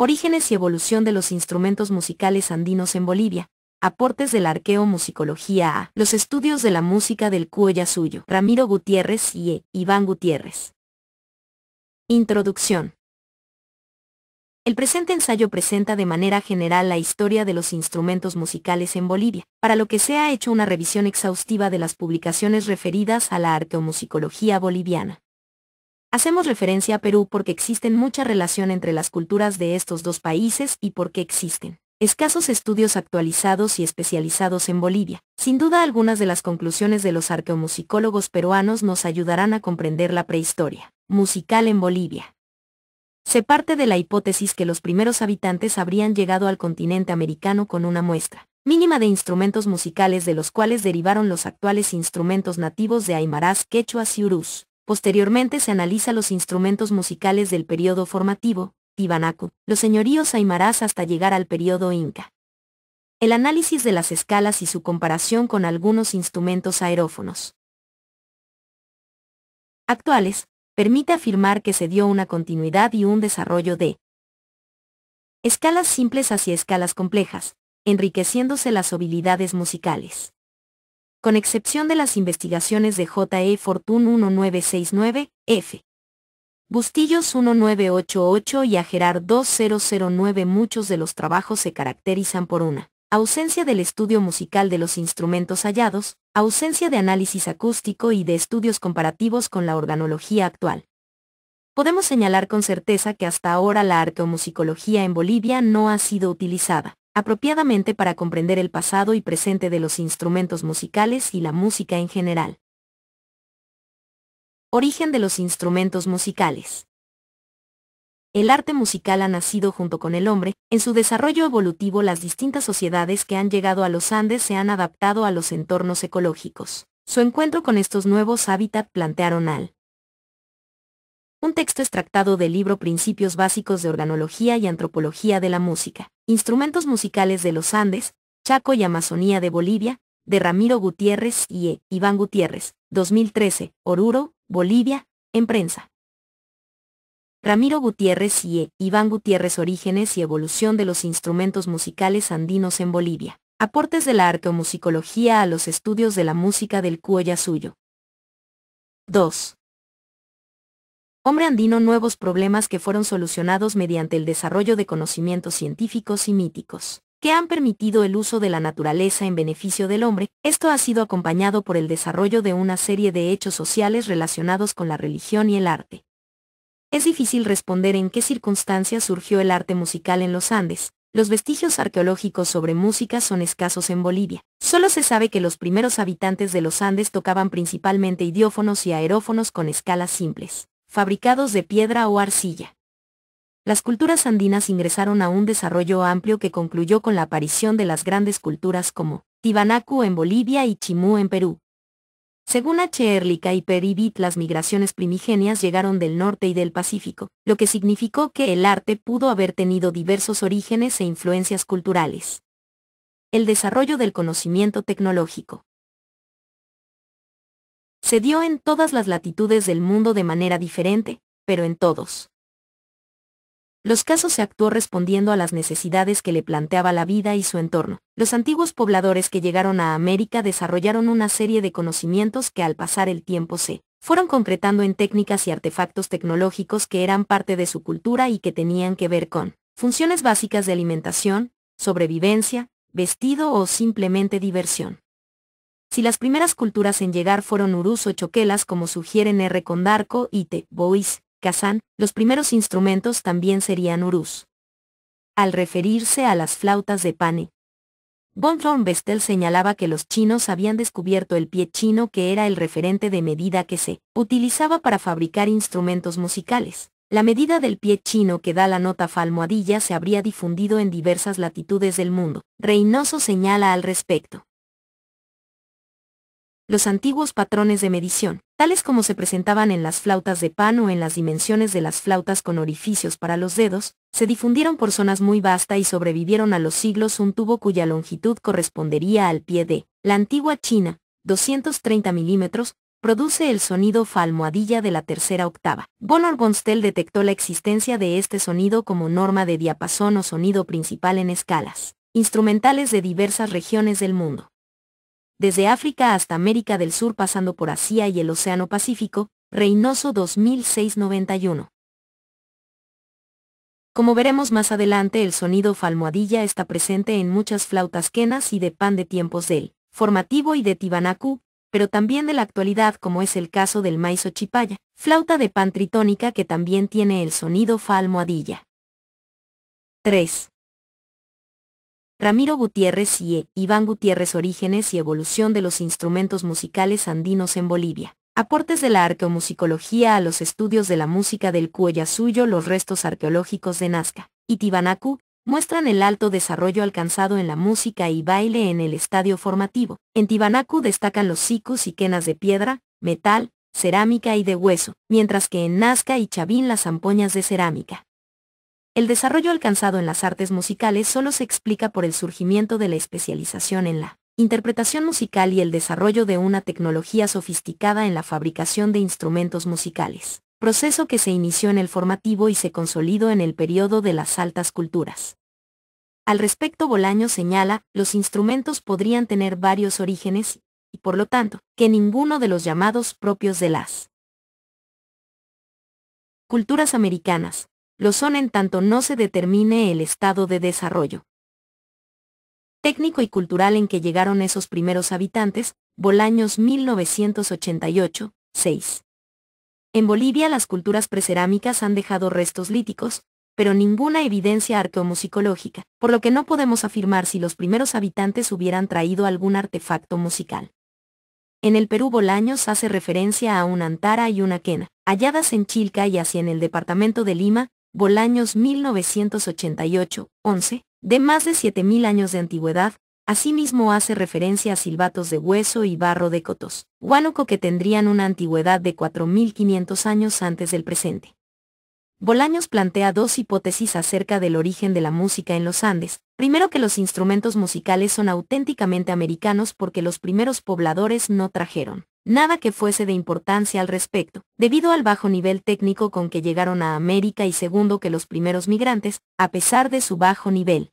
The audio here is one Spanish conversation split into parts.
Orígenes y evolución de los instrumentos musicales andinos en Bolivia. Aportes de la arqueomusicología a los estudios de la música del Cuyo, Ramiro Gutiérrez y Iván Gutiérrez. Introducción. El presente ensayo presenta de manera general la historia de los instrumentos musicales en Bolivia, para lo que se ha hecho una revisión exhaustiva de las publicaciones referidas a la arqueomusicología boliviana. Hacemos referencia a Perú porque existen mucha relación entre las culturas de estos dos países y porque existen escasos estudios actualizados y especializados en Bolivia. Sin duda algunas de las conclusiones de los arqueomusicólogos peruanos nos ayudarán a comprender la prehistoria musical en Bolivia. Se parte de la hipótesis que los primeros habitantes habrían llegado al continente americano con una muestra mínima de instrumentos musicales de los cuales derivaron los actuales instrumentos nativos de aymarás, quechuas y urús. Posteriormente se analiza los instrumentos musicales del periodo formativo, Tiwanaku, los señoríos aymarás hasta llegar al periodo inca. El análisis de las escalas y su comparación con algunos instrumentos aerófonos actuales permite afirmar que se dio una continuidad y un desarrollo de escalas simples hacia escalas complejas, enriqueciéndose las habilidades musicales. Con excepción de las investigaciones de J. E. Fortune 1969, F. Bustillos 1988 y Agerar 2009, muchos de los trabajos se caracterizan por una ausencia del estudio musical de los instrumentos hallados, ausencia de análisis acústico y de estudios comparativos con la organología actual. Podemos señalar con certeza que hasta ahora la arqueomusicología en Bolivia no ha sido utilizada apropiadamente para comprender el pasado y presente de los instrumentos musicales y la música en general. Origen de los instrumentos musicales. El arte musical ha nacido junto con el hombre. En su desarrollo evolutivo, las distintas sociedades que han llegado a los Andes se han adaptado a los entornos ecológicos. Su encuentro con estos nuevos hábitats plantearon un texto extractado del libro Principios Básicos de Organología y Antropología de la Música. Instrumentos musicales de los Andes, Chaco y Amazonía de Bolivia, de Ramiro Gutiérrez y Iván Gutiérrez, 2013, Oruro, Bolivia, en prensa. Ramiro Gutiérrez y Iván Gutiérrez, Orígenes y evolución de los instrumentos musicales andinos en Bolivia. Aportes de la arqueomusicología a los estudios de la música del Cuyo. 2. Hombre andino, nuevos problemas que fueron solucionados mediante el desarrollo de conocimientos científicos y míticos, que han permitido el uso de la naturaleza en beneficio del hombre. Esto ha sido acompañado por el desarrollo de una serie de hechos sociales relacionados con la religión y el arte. Es difícil responder en qué circunstancias surgió el arte musical en los Andes. Los vestigios arqueológicos sobre música son escasos en Bolivia. Solo se sabe que los primeros habitantes de los Andes tocaban principalmente idiófonos y aerófonos con escalas simples, fabricados de piedra o arcilla. Las culturas andinas ingresaron a un desarrollo amplio que concluyó con la aparición de las grandes culturas como Tiwanaku en Bolivia y Chimú en Perú. Según H. Ehrlich y Peribit, las migraciones primigenias llegaron del norte y del Pacífico, lo que significó que el arte pudo haber tenido diversos orígenes e influencias culturales. El desarrollo del conocimiento tecnológico se dio en todas las latitudes del mundo de manera diferente, pero en todos los casos se actuó respondiendo a las necesidades que le planteaba la vida y su entorno. Los antiguos pobladores que llegaron a América desarrollaron una serie de conocimientos que al pasar el tiempo se fueron concretando en técnicas y artefactos tecnológicos que eran parte de su cultura y que tenían que ver con funciones básicas de alimentación, sobrevivencia, vestido o simplemente diversión. Si las primeras culturas en llegar fueron urús o choquelas, como sugieren R. Condarco y T. Bois, Kazán, los primeros instrumentos también serían urús. Al referirse a las flautas de pane, von Bestel señalaba que los chinos habían descubierto el pie chino, que era el referente de medida que se utilizaba para fabricar instrumentos musicales. La medida del pie chino que da la nota fa almohadilla se habría difundido en diversas latitudes del mundo. Reynoso señala al respecto. Los antiguos patrones de medición, tales como se presentaban en las flautas de pan o en las dimensiones de las flautas con orificios para los dedos, se difundieron por zonas muy vastas y sobrevivieron a los siglos. Un tubo cuya longitud correspondería al pie de la antigua China, 230 milímetros, produce el sonido fa almohadilla de la tercera octava. Von Orbonstel detectó la existencia de este sonido como norma de diapasón o sonido principal en escalas instrumentales de diversas regiones del mundo. Desde África hasta América del Sur pasando por Asia y el Océano Pacífico, Reynoso 2006-91. Como veremos más adelante, el sonido fa almohadilla está presente en muchas flautas quenas y de pan de tiempos del formativo y de Tiwanaku, pero también de la actualidad, como es el caso del maizo chipaya, flauta de pan tritónica que también tiene el sonido fa almohadilla. 3. Ramiro Gutiérrez y Iván Gutiérrez. Orígenes y evolución de los instrumentos musicales andinos en Bolivia. Aportes de la arqueomusicología a los estudios de la música del Cuyasuyo. Los restos arqueológicos de Nazca y Tiwanaku muestran el alto desarrollo alcanzado en la música y baile en el estadio formativo. En Tiwanaku destacan los sicus y quenas de piedra, metal, cerámica y de hueso, mientras que en Nazca y Chavín las zampoñas de cerámica. El desarrollo alcanzado en las artes musicales solo se explica por el surgimiento de la especialización en la interpretación musical y el desarrollo de una tecnología sofisticada en la fabricación de instrumentos musicales, proceso que se inició en el formativo y se consolidó en el periodo de las altas culturas. Al respecto, Bolaños señala, los instrumentos podrían tener varios orígenes, y por lo tanto, que ninguno de los llamados propios de las culturas americanas lo son en tanto no se determine el estado de desarrollo técnico y cultural en que llegaron esos primeros habitantes. Bolaños 1988, 6. En Bolivia las culturas precerámicas han dejado restos líticos, pero ninguna evidencia arqueomusicológica, por lo que no podemos afirmar si los primeros habitantes hubieran traído algún artefacto musical. En el Perú, Bolaños hace referencia a una antara y una quena, halladas en Chilca y hacia en el departamento de Lima. Bolaños 1988, 11, de más de 7000 años de antigüedad. Asimismo hace referencia a silbatos de hueso y barro de Cotos, Huánuco, que tendrían una antigüedad de 4500 años antes del presente. Bolaños plantea dos hipótesis acerca del origen de la música en los Andes. Primero, que los instrumentos musicales son auténticamente americanos porque los primeros pobladores no trajeron nada que fuese de importancia al respecto, debido al bajo nivel técnico con que llegaron a América. Y segundo, que los primeros migrantes, a pesar de su bajo nivel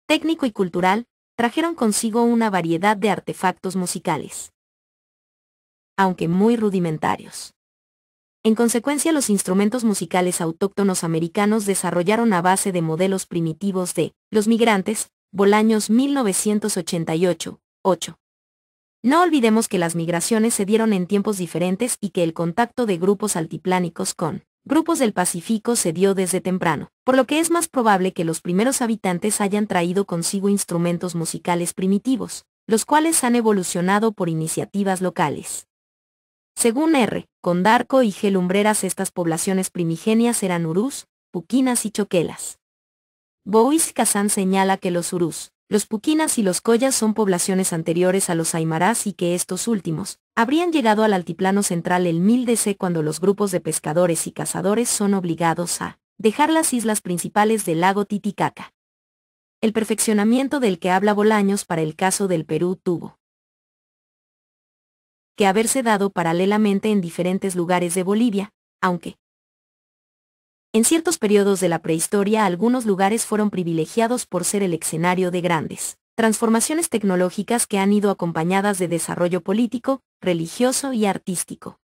técnico y cultural, trajeron consigo una variedad de artefactos musicales, aunque muy rudimentarios. En consecuencia, los instrumentos musicales autóctonos americanos desarrollaron a base de modelos primitivos de los migrantes. Bolaños 1988, 8. No olvidemos que las migraciones se dieron en tiempos diferentes y que el contacto de grupos altiplánicos con grupos del Pacífico se dio desde temprano, por lo que es más probable que los primeros habitantes hayan traído consigo instrumentos musicales primitivos, los cuales han evolucionado por iniciativas locales. Según R. Condarco y G. Lumbreras, estas poblaciones primigenias eran urús, puquinas y choquelas. Bois Kazan señala que los urús, los puquinas y los collas son poblaciones anteriores a los aymarás y que estos últimos habrían llegado al altiplano central el 1000 DC, cuando los grupos de pescadores y cazadores son obligados a dejar las islas principales del lago Titicaca. El perfeccionamiento del que habla Bolaños para el caso del Perú tuvo que haberse dado paralelamente en diferentes lugares de Bolivia, aunque en ciertos periodos de la prehistoria algunos lugares fueron privilegiados por ser el escenario de grandes transformaciones tecnológicas que han ido acompañadas de desarrollo político, religioso y artístico.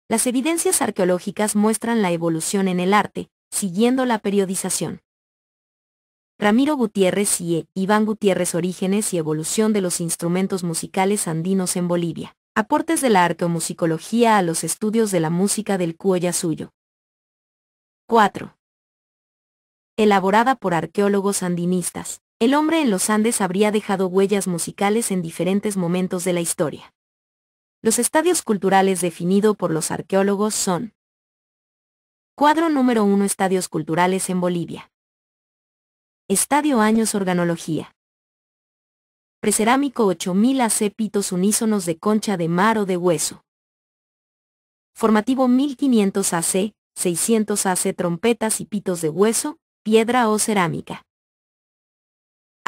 Las evidencias arqueológicas muestran la evolución en el arte, siguiendo la periodización. Ramiro Gutiérrez y Iván Gutiérrez. Orígenes y evolución de los instrumentos musicales andinos en Bolivia. Aportes de la arqueomusicología a los estudios de la música del Cuyasuyo. 4. Elaborada por arqueólogos andinistas, el hombre en los Andes habría dejado huellas musicales en diferentes momentos de la historia. Los estadios culturales definidos por los arqueólogos son: cuadro número 1, estadios culturales en Bolivia. Estadio Años, organología. Precerámico 8000 AC, pitos unísonos de concha de mar o de hueso. Formativo 1500 AC, 600 AC, trompetas y pitos de hueso, piedra o cerámica.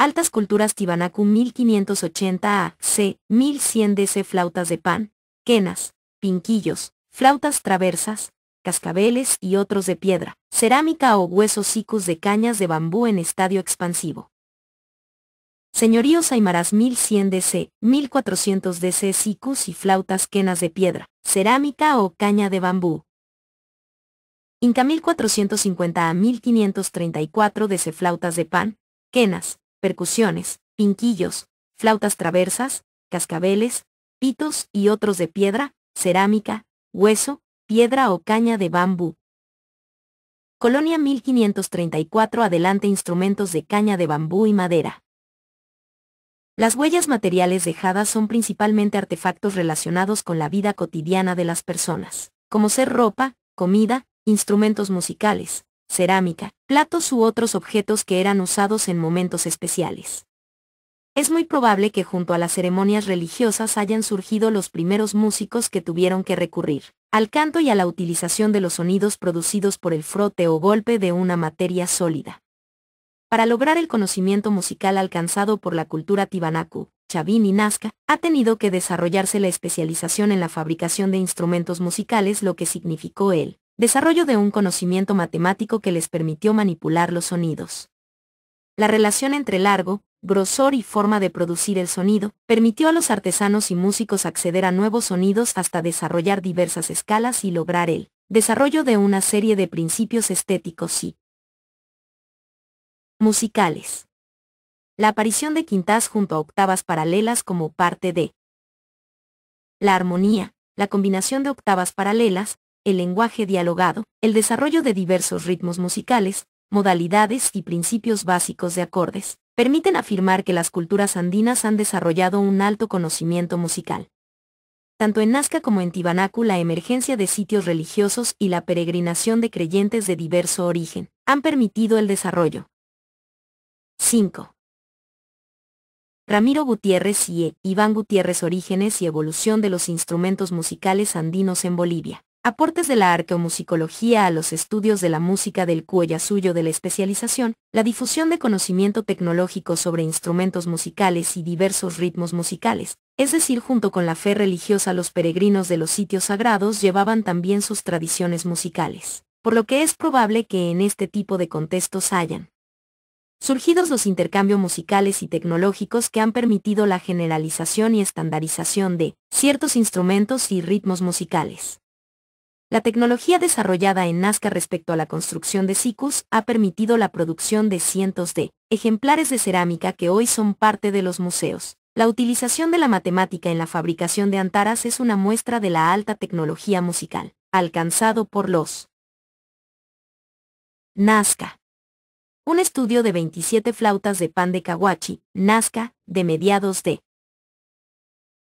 Altas culturas Tiwanaku 1580 a.C., 1100 DC. Flautas de pan, quenas, pinquillos, flautas traversas, cascabeles y otros de piedra, cerámica o huesos sikus de cañas de bambú en estadio expansivo. Señoríos Aymaras 1100 DC, 1400 DC. Sikus y flautas quenas de piedra, cerámica o caña de bambú. Inca 1450 a 1534 DC. Flautas de pan, quenas, percusiones, pinquillos, flautas traversas, cascabeles, pitos y otros de piedra, cerámica, hueso, piedra o caña de bambú. Colonia 1534 adelante. Instrumentos de caña de bambú y madera. Las huellas materiales dejadas son principalmente artefactos relacionados con la vida cotidiana de las personas, como ser ropa, comida, instrumentos musicales, cerámica, platos u otros objetos que eran usados en momentos especiales. Es muy probable que junto a las ceremonias religiosas hayan surgido los primeros músicos que tuvieron que recurrir al canto y a la utilización de los sonidos producidos por el frote o golpe de una materia sólida. Para lograr el conocimiento musical alcanzado por la cultura Tiwanaku, Chavin y Nazca, ha tenido que desarrollarse la especialización en la fabricación de instrumentos musicales, lo que significó el desarrollo de un conocimiento matemático que les permitió manipular los sonidos. La relación entre largo, grosor y forma de producir el sonido permitió a los artesanos y músicos acceder a nuevos sonidos hasta desarrollar diversas escalas y lograr el desarrollo de una serie de principios estéticos y musicales. La aparición de quintas junto a octavas paralelas como parte de la armonía, la combinación de octavas paralelas, el lenguaje dialogado, el desarrollo de diversos ritmos musicales, modalidades y principios básicos de acordes, permiten afirmar que las culturas andinas han desarrollado un alto conocimiento musical. Tanto en Nazca como en Tiwanaku, la emergencia de sitios religiosos y la peregrinación de creyentes de diverso origen han permitido el desarrollo. 5. Ramiro Gutiérrez y Iván Gutiérrez. Orígenes y evolución de los instrumentos musicales andinos en Bolivia. Aportes de la arqueomusicología a los estudios de la música del Cuoyasuyo. De la especialización, la difusión de conocimiento tecnológico sobre instrumentos musicales y diversos ritmos musicales, es decir, junto con la fe religiosa, los peregrinos de los sitios sagrados llevaban también sus tradiciones musicales, por lo que es probable que en este tipo de contextos hayan surgidos los intercambios musicales y tecnológicos que han permitido la generalización y estandarización de ciertos instrumentos y ritmos musicales. La tecnología desarrollada en Nazca respecto a la construcción de sikus ha permitido la producción de cientos de ejemplares de cerámica que hoy son parte de los museos. La utilización de la matemática en la fabricación de antaras es una muestra de la alta tecnología musical alcanzado por los Nazca. Un estudio de 27 flautas de pan de Cahuachi, Nazca, de mediados de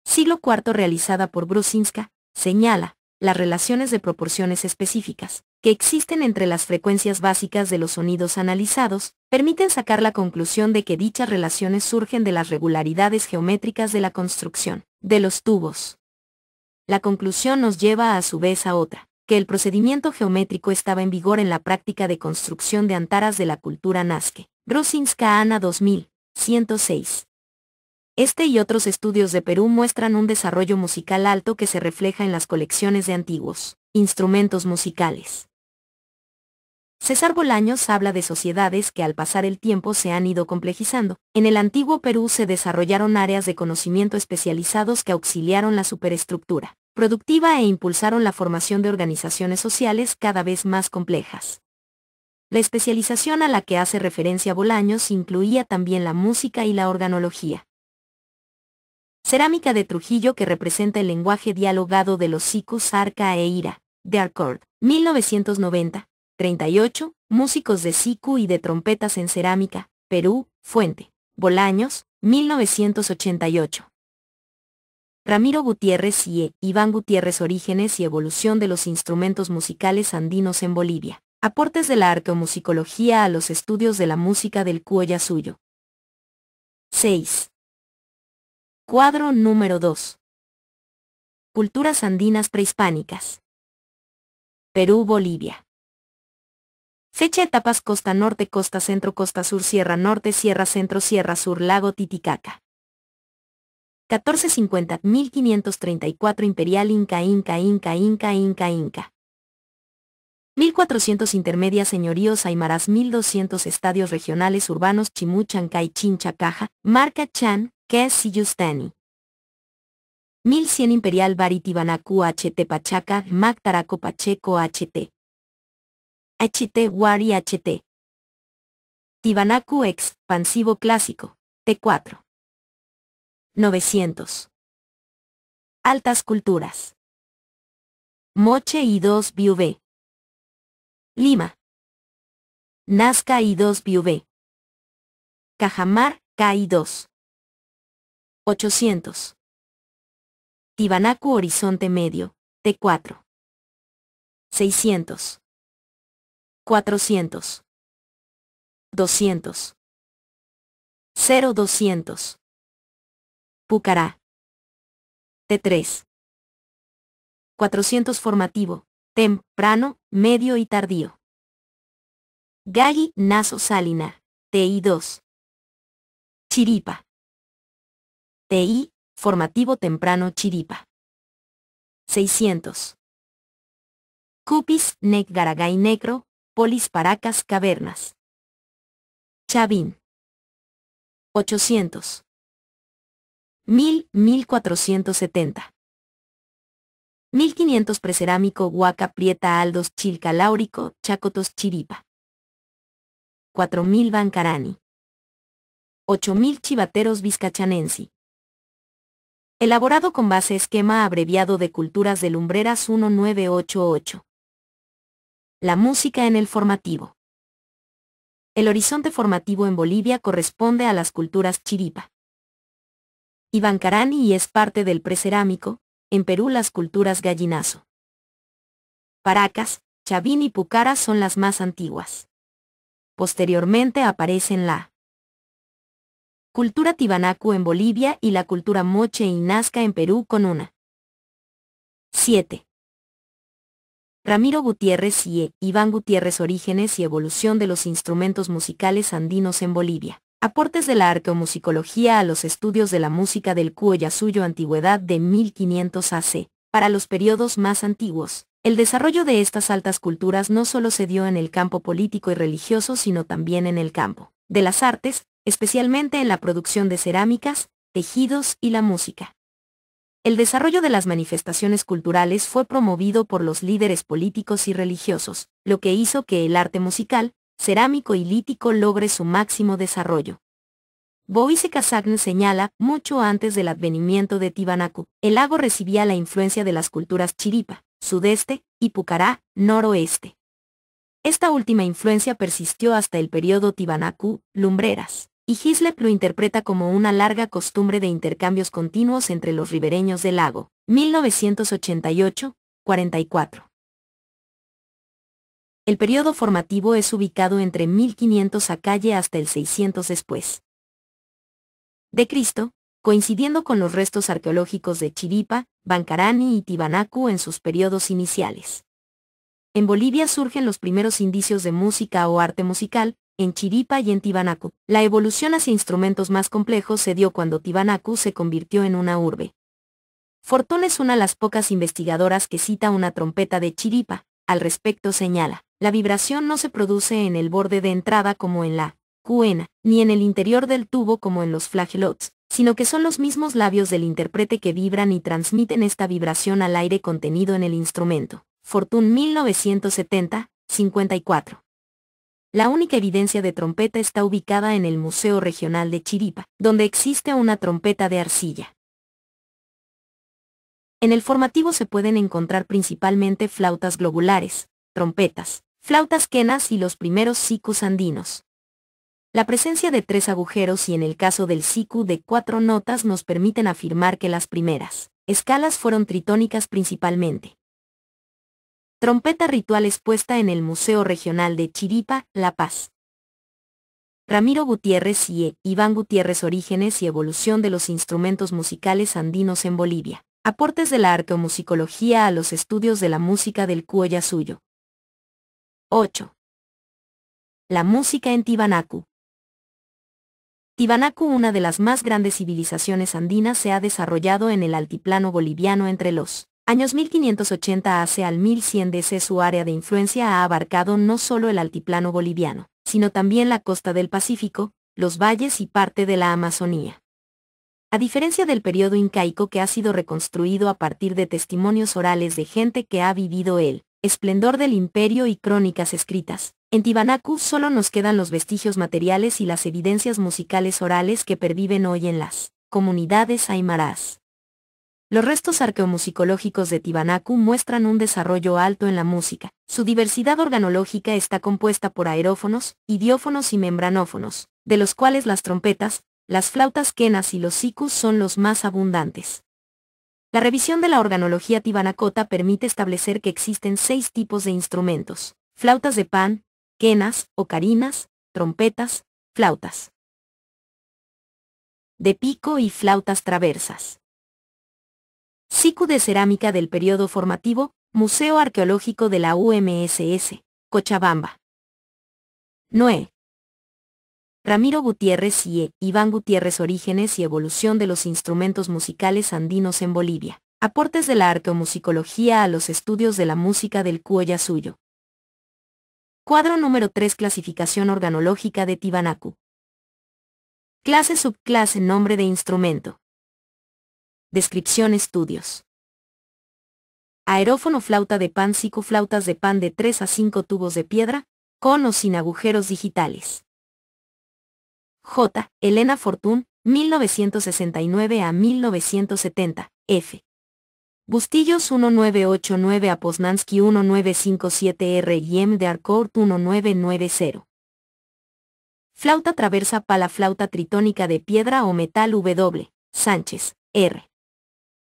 siglo IV realizada por Brusinska, señala las relaciones de proporciones específicas que existen entre las frecuencias básicas de los sonidos analizados, permiten sacar la conclusión de que dichas relaciones surgen de las regularidades geométricas de la construcción de los tubos. La conclusión nos lleva a su vez a otra, que el procedimiento geométrico estaba en vigor en la práctica de construcción de antaras de la cultura Nazca. Brusinska, Ana 2106. Este y otros estudios de Perú muestran un desarrollo musical alto que se refleja en las colecciones de antiguos instrumentos musicales. César Bolaños habla de sociedades que al pasar el tiempo se han ido complejizando. En el antiguo Perú se desarrollaron áreas de conocimiento especializados que auxiliaron la superestructura productiva e impulsaron la formación de organizaciones sociales cada vez más complejas. La especialización a la que hace referencia Bolaños incluía también la música y la organología. Cerámica de Trujillo, que representa el lenguaje dialogado de los sikus arca e ira, de Arcord, 1990, 38, músicos de siku y de trompetas en cerámica, Perú, Fuente, Bolaños, 1988. Ramiro Gutiérrez y Iván Gutiérrez. Orígenes y evolución de los instrumentos musicales andinos en Bolivia. Aportes de la arqueomusicología a los estudios de la música del Cuoyasuyo. 6. Cuadro número 2. Culturas andinas prehispánicas. Perú, Bolivia. Fecha, etapas: costa norte, costa centro, costa sur, sierra norte, sierra centro, sierra sur, lago Titicaca. 1450, 1534 Imperial Inca, Inca, Inca, Inca, Inca, Inca. 1400 Intermedia, señoríos aymaras. 1200 Estadios regionales urbanos: Chimú, Chancay, Chincha, Caja, Marca, Chan, Kes y Yustani. 1100 Imperial Bari, Tiwanaku, HT, Pachaca, Mac, Taraco, Pacheco, HT. HT, Wari, HT. Tiwanaku expansivo clásico, T4. 900. Altas culturas. Moche y 2 BV. Lima. Nazca y 2 BV. Cajamar, K y 2. 800. Tiwanaku Horizonte Medio, T4. 600. 400. 200. 0200. Pucará. T3. 400 Formativo, temprano, medio y tardío. Galli, Naso, Salina, TI2. Chiripa. TI, formativo temprano, Chiripa. 600. Cupis, Nec, Garagay, Necro, Polis, Paracas, Cavernas. Chavín. 800. 1470. 1500 Precerámico, Huaca, Prieta, Aldos, Chilca, Láurico, Chacotos, Chiripa. 4000 Bancarani. 8000 Chivateros, Vizcachanensi. Elaborado con base esquema abreviado de Culturas de Lumbreras 1988. La música en el formativo. El horizonte formativo en Bolivia corresponde a las culturas Chiripa y Bancarani y es parte del precerámico, en Perú las culturas Gallinazo. Paracas, Chavín y Pucara son las más antiguas. Posteriormente aparecen la cultura Tiwanaku en Bolivia y la cultura Moche y Nazca en Perú con una. 7. Ramiro Gutiérrez y Iván Gutiérrez, orígenes y evolución de los instrumentos musicales andinos en Bolivia. Aportes de la arqueomusicología a los estudios de la música del Cuyo-Yasuyo, antigüedad de 1500 AC. Para los periodos más antiguos, el desarrollo de estas altas culturas no solo se dio en el campo político y religioso, sino también en el campo de las artes, especialmente en la producción de cerámicas, tejidos y la música. El desarrollo de las manifestaciones culturales fue promovido por los líderes políticos y religiosos, lo que hizo que el arte musical, cerámico y lítico logre su máximo desarrollo. Boise Kazakn señala, mucho antes del advenimiento de Tiwanaku, el lago recibía la influencia de las culturas Chiripa, sudeste, y Pucará, noroeste. Esta última influencia persistió hasta el periodo Tiwanaku, Lumbreras, y Hislop lo interpreta como una larga costumbre de intercambios continuos entre los ribereños del lago. 1988, 44. El periodo formativo es ubicado entre 1500 AC hasta el 600 después de Cristo, coincidiendo con los restos arqueológicos de Chiripa, Bancarani y Tiwanaku en sus periodos iniciales. En Bolivia surgen los primeros indicios de música o arte musical, en Chiripa y en Tiwanaku. La evolución hacia instrumentos más complejos se dio cuando Tiwanaku se convirtió en una urbe. Fortón es una de las pocas investigadoras que cita una trompeta de Chiripa. Al respecto señala, la vibración no se produce en el borde de entrada como en la cuena, ni en el interior del tubo como en los flagelots, sino que son los mismos labios del intérprete que vibran y transmiten esta vibración al aire contenido en el instrumento. Fortún 1970, 54. La única evidencia de trompeta está ubicada en el Museo Regional de Chiripa, donde existe una trompeta de arcilla. En el formativo se pueden encontrar principalmente flautas globulares, trompetas, flautas quenas y los primeros sicus andinos. La presencia de 3 agujeros y en el caso del siku de 4 notas nos permiten afirmar que las primeras escalas fueron tritónicas principalmente. Trompeta ritual expuesta en el Museo Regional de Chiripa, La Paz. Ramiro Gutiérrez y Iván Gutiérrez, orígenes y evolución de los instrumentos musicales andinos en Bolivia. Aportes de la arqueomusicología a los estudios de la música del Cuyo-Yasuyo. 8. La música en Tiwanaku. Tiwanaku, una de las más grandes civilizaciones andinas, se ha desarrollado en el altiplano boliviano entre los años 1580 AC al 1100 DC. Su área de influencia ha abarcado no solo el altiplano boliviano, sino también la costa del Pacífico, los valles y parte de la Amazonía. A diferencia del periodo incaico, que ha sido reconstruido a partir de testimonios orales de gente que ha vivido el esplendor del imperio y crónicas escritas, en Tiwanaku solo nos quedan los vestigios materiales y las evidencias musicales orales que perviven hoy en las comunidades aymaras. Los restos arqueomusicológicos de Tiwanaku muestran un desarrollo alto en la música. Su diversidad organológica está compuesta por aerófonos, idiófonos y membranófonos, de los cuales las trompetas, las flautas quenas y los sikus son los más abundantes. La revisión de la organología tiwanacota permite establecer que existen 6 tipos de instrumentos: flautas de pan, quenas, ocarinas, trompetas, flautas de pico y flautas traversas. Siku de cerámica del periodo formativo, Museo Arqueológico de la UMSS, Cochabamba. Noé. Ramiro Gutiérrez y Iván Gutiérrez. Orígenes y evolución de los instrumentos musicales andinos en Bolivia. Aportes de la arqueomusicología a los estudios de la música del Cuyo-Suyo. Cuadro número 3. Clasificación organológica de Tiwanaku. Clase, subclase, nombre de instrumento. Descripción, estudios. Aerófono, flauta de pan, siku, flautas de pan de 3 a 5 tubos de piedra, con o sin agujeros digitales. J. Elena Fortún, 1969 a 1970, F. Bustillos 1989 a Poznansky 1957 R. y M. de Harcourt 1990. Flauta traversa, pala, flauta tritónica de piedra o metal W. Sánchez, R.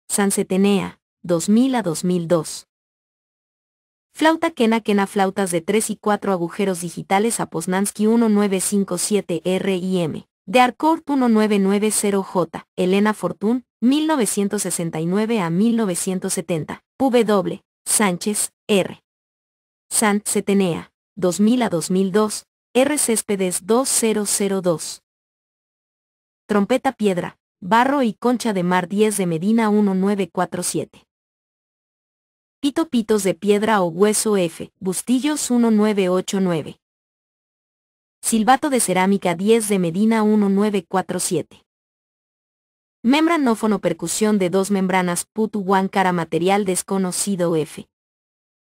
Sancetenea, 2000 a 2002. Flauta quena, quena, flautas de 3 y 4 agujeros digitales a Poznansky 1957 R. y M. de Harcourt 1990 J. Elena Fortún, 1969 a 1970, W. Sánchez, R. Sancetenea, 2000 a 2002, R. Céspedes 2002. Trompeta, piedra, barro y concha de mar 10 de Medina 1947. Pito, pitos de piedra o hueso F. Bustillos 1989. Silbato de cerámica 10 de Medina 1947. Membranófono, percusión de 2 membranas Putu Huancara, material desconocido F.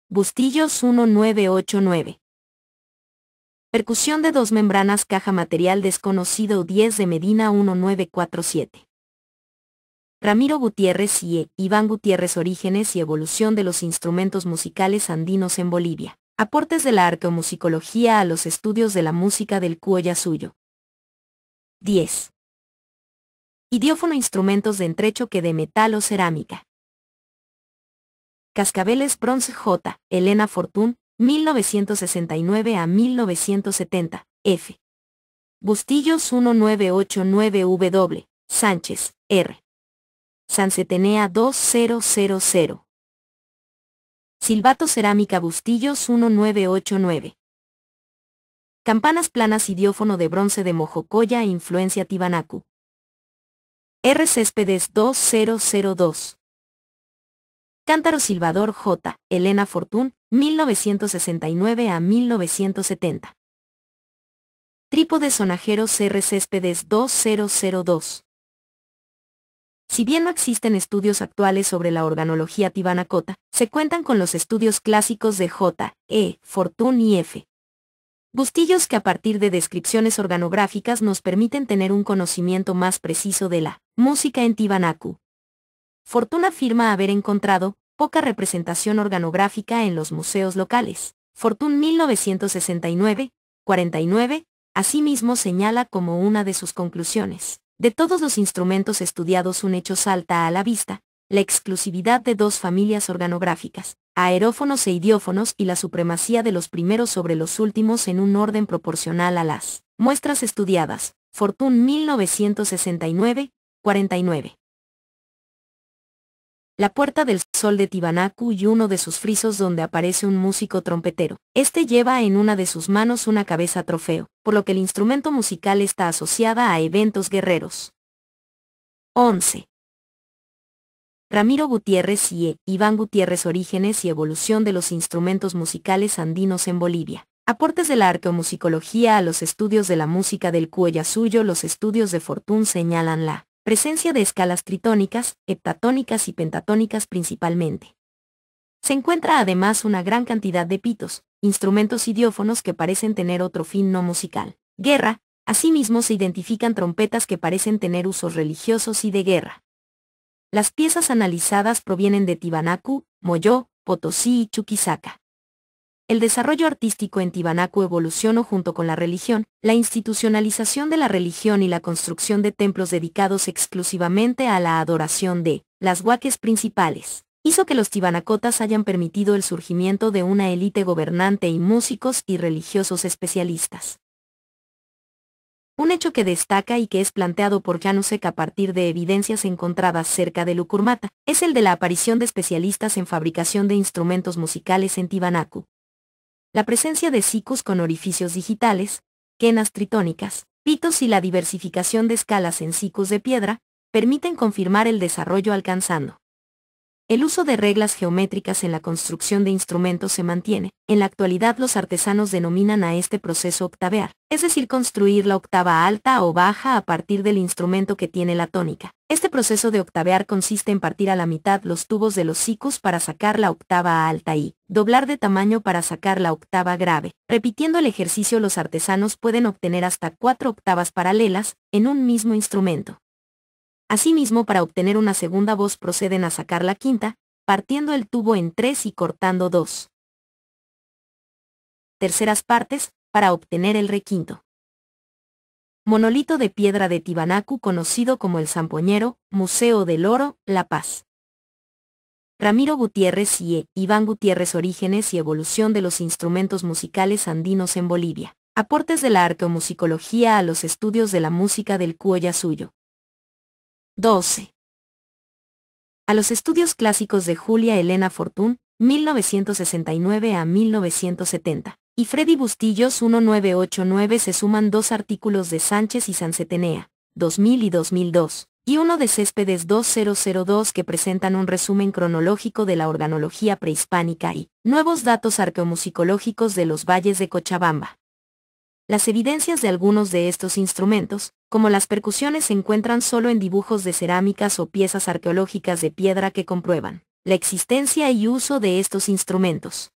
Bustillos 1989. Percusión de 2 membranas caja, material desconocido 10 de Medina 1947. Ramiro Gutiérrez y Iván Gutiérrez. Orígenes y evolución de los instrumentos musicales andinos en Bolivia. Aportes de la arqueomusicología a los estudios de la música del Cuyo-Suyo. 10. Idiófono, instrumentos de entrechoque de metal o cerámica. Cascabeles, bronce J. Elena Fortún, 1969 a 1970, F. Bustillos 1989 W. Sánchez, R. Sancetenea 2000. Silbato, cerámica, Bustillos 1989. Campanas planas, idiófono de bronce de Mojocoya, influencia Tiwanaku. R. Céspedes 2002. Cántaro, silbador J. Elena Fortún, 1969 a 1970. Trípode, sonajeros R. Céspedes 2002. Si bien no existen estudios actuales sobre la organología tiwanacota, se cuentan con los estudios clásicos de J. E. Fortún y F. Bustillos, que a partir de descripciones organográficas nos permiten tener un conocimiento más preciso de la música en Tiwanaku. Fortún afirma haber encontrado poca representación organográfica en los museos locales. Fortún 1969, 49, asimismo señala como una de sus conclusiones: de todos los instrumentos estudiados, un hecho salta a la vista: la exclusividad de 2 familias organográficas, aerófonos e idiófonos, y la supremacía de los primeros sobre los últimos en un orden proporcional a las muestras estudiadas. Fortún 1969, 49. La Puerta del Sol de Tiwanaku y uno de sus frisos donde aparece un músico trompetero. Este lleva en una de sus manos una cabeza trofeo, por lo que el instrumento musical está asociada a eventos guerreros. 11. Ramiro Gutiérrez y Iván Gutiérrez. Orígenes y evolución de los instrumentos musicales andinos en Bolivia. Aportes de la arqueomusicología a los estudios de la música del Cuellassuyo. Los estudios de Fortún señalan la presencia de escalas tritónicas, heptatónicas y pentatónicas principalmente. Se encuentra además una gran cantidad de pitos, instrumentos idiófonos que parecen tener otro fin no musical. Guerra. Asimismo se identifican trompetas que parecen tener usos religiosos y de guerra. Las piezas analizadas provienen de Tiwanaku, Molló, Potosí y Chuquisaca. El desarrollo artístico en Tiwanaku evolucionó junto con la religión, la institucionalización de la religión y la construcción de templos dedicados exclusivamente a la adoración de las huaques principales. Hizo que los tiwanacotas hayan permitido el surgimiento de una élite gobernante y músicos y religiosos especialistas. Un hecho que destaca y que es planteado por Janusek a partir de evidencias encontradas cerca de Lukurmata, es el de la aparición de especialistas en fabricación de instrumentos musicales en Tiwanaku. La presencia de sikus con orificios digitales, quenas tritónicas, pitos y la diversificación de escalas en sikus de piedra, permiten confirmar el desarrollo alcanzando. El uso de reglas geométricas en la construcción de instrumentos se mantiene. En la actualidad los artesanos denominan a este proceso octavear, es decir, construir la octava alta o baja a partir del instrumento que tiene la tónica. Este proceso de octavear consiste en partir a la mitad los tubos de los sikus para sacar la octava alta y doblar de tamaño para sacar la octava grave. Repitiendo el ejercicio, los artesanos pueden obtener hasta 4 octavas paralelas en un mismo instrumento. Asimismo, para obtener una segunda voz proceden a sacar la quinta, partiendo el tubo en 3 y cortando 2 terceras partes, para obtener el requinto. Monolito de piedra de Tiwanaku conocido como el Zampoñero, Museo del Oro, La Paz. Ramiro Gutiérrez y Iván Gutiérrez. Orígenes y evolución de los instrumentos musicales andinos en Bolivia. Aportes de la arqueomusicología a los estudios de la música del Cuellassuyo. 12. A los estudios clásicos de Julia Elena Fortún, 1969 a 1970, y Freddy Bustillos 1989 se suman 2 artículos de Sánchez y Sancetenea, 2000 y 2002, y uno de Céspedes 2002 que presentan un resumen cronológico de la organología prehispánica y nuevos datos arqueomusicológicos de los valles de Cochabamba. Las evidencias de algunos de estos instrumentos, como las percusiones, se encuentran solo en dibujos de cerámicas o piezas arqueológicas de piedra que comprueban la existencia y uso de estos instrumentos.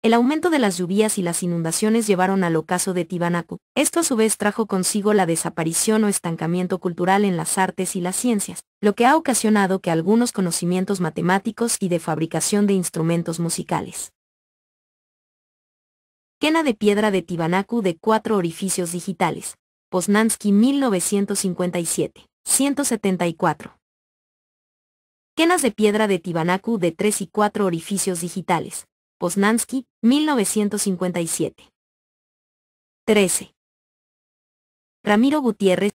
El aumento de las lluvias y las inundaciones llevaron al ocaso de Tiwanaku. Esto a su vez trajo consigo la desaparición o estancamiento cultural en las artes y las ciencias, lo que ha ocasionado que algunos conocimientos matemáticos y de fabricación de instrumentos musicales. Quena de piedra de Tiwanaku de 4 orificios digitales. Poznański 1957. 174. Quenas de piedra de Tiwanaku de 3 y 4 orificios digitales. Poznański 1957. 13. Ramiro Gutiérrez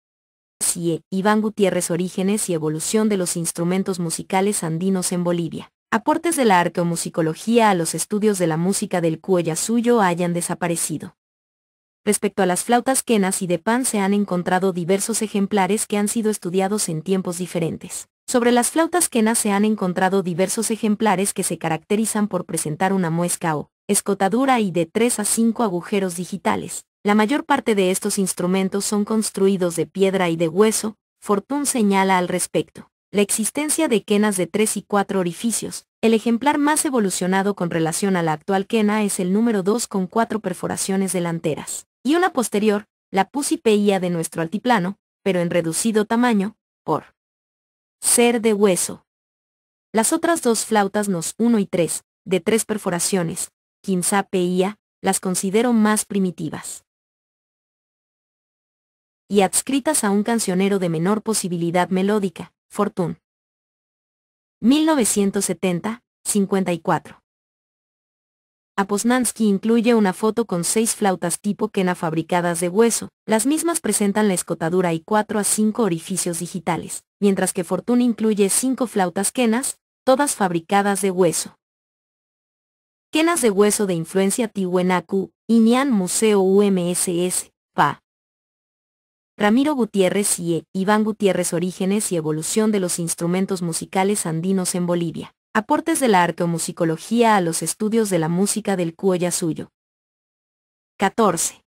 y Iván Gutiérrez. Orígenes y evolución de los instrumentos musicales andinos en Bolivia. Aportes de la arqueomusicología a los estudios de la música del Cuellassuyo hayan desaparecido. Respecto a las flautas quenas y de pan se han encontrado diversos ejemplares que han sido estudiados en tiempos diferentes. Sobre las flautas quenas se han encontrado diversos ejemplares que se caracterizan por presentar una muesca o escotadura y de 3 a 5 agujeros digitales. La mayor parte de estos instrumentos son construidos de piedra y de hueso. Fortún señala al respecto la existencia de quenas de 3 y 4 orificios. El ejemplar más evolucionado con relación a la actual quena es el número 2 con 4 perforaciones delanteras, y una posterior, la Pusipeia de nuestro altiplano, pero en reducido tamaño, por ser de hueso. Las otras 2 flautas nos 1 y 3, de 3 perforaciones, Quinzapeia, las considero más primitivas y adscritas a un cancionero de menor posibilidad melódica, Fortún. 1970, 54. A Poznański incluye una foto con 6 flautas tipo quena fabricadas de hueso. Las mismas presentan la escotadura y 4 a 5 orificios digitales, mientras que Fortún incluye 5 flautas quenas, todas fabricadas de hueso. Quenas de hueso de influencia Tiwanaku, Inian Museo UMSS, PA. Ramiro Gutiérrez y Iván Gutiérrez. Orígenes y evolución de los instrumentos musicales andinos en Bolivia. Aportes de la arqueomusicología a los estudios de la música del Cuyo-Yasuyo. 14.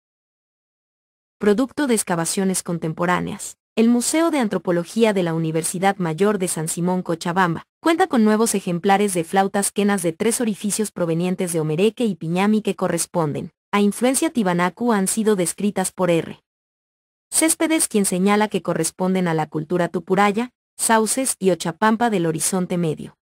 Producto de excavaciones contemporáneas. El Museo de Antropología de la Universidad Mayor de San Simón Cochabamba cuenta con nuevos ejemplares de flautas quenas de 3 orificios provenientes de Omereque y Piñami que corresponden a influencia Tiwanaku. Han sido descritas por R. Céspedes, quien señala que corresponden a la cultura Tupuraya, Sauces y Ochapampa del Horizonte Medio.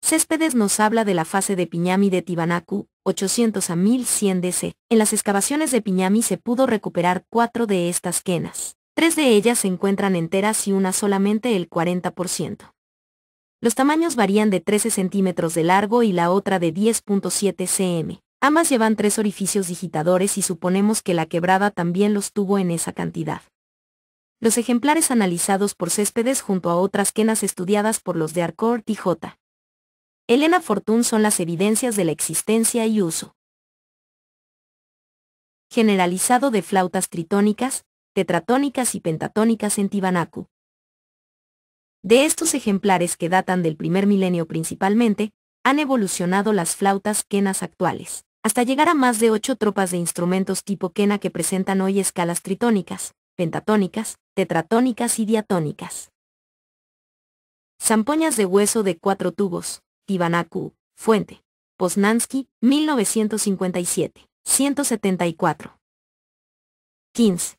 Céspedes nos habla de la fase de Piñami de Tiwanaku, 800 a 1100 DC. En las excavaciones de Piñami se pudo recuperar 4 de estas quenas. 3 de ellas se encuentran enteras y una solamente el 40%. Los tamaños varían de 13 centímetros de largo y la otra de 10.7 cm. Ambas llevan 3 orificios digitadores y suponemos que la quebrada también los tuvo en esa cantidad. Los ejemplares analizados por Céspedes junto a otras quenas estudiadas por los de Arcourt y J. Elena Fortún son las evidencias de la existencia y uso generalizado de flautas tritónicas, tetratónicas y pentatónicas en Tiwanaku. De estos ejemplares, que datan del primer milenio principalmente, han evolucionado las flautas quenas actuales, hasta llegar a más de 8 tropas de instrumentos tipo quena que presentan hoy escalas tritónicas, pentatónicas, tetratónicas y diatónicas. Zampoñas de hueso de 4 tubos, Tiwanaku, Fuente, Poznański, 1957, 174. 15.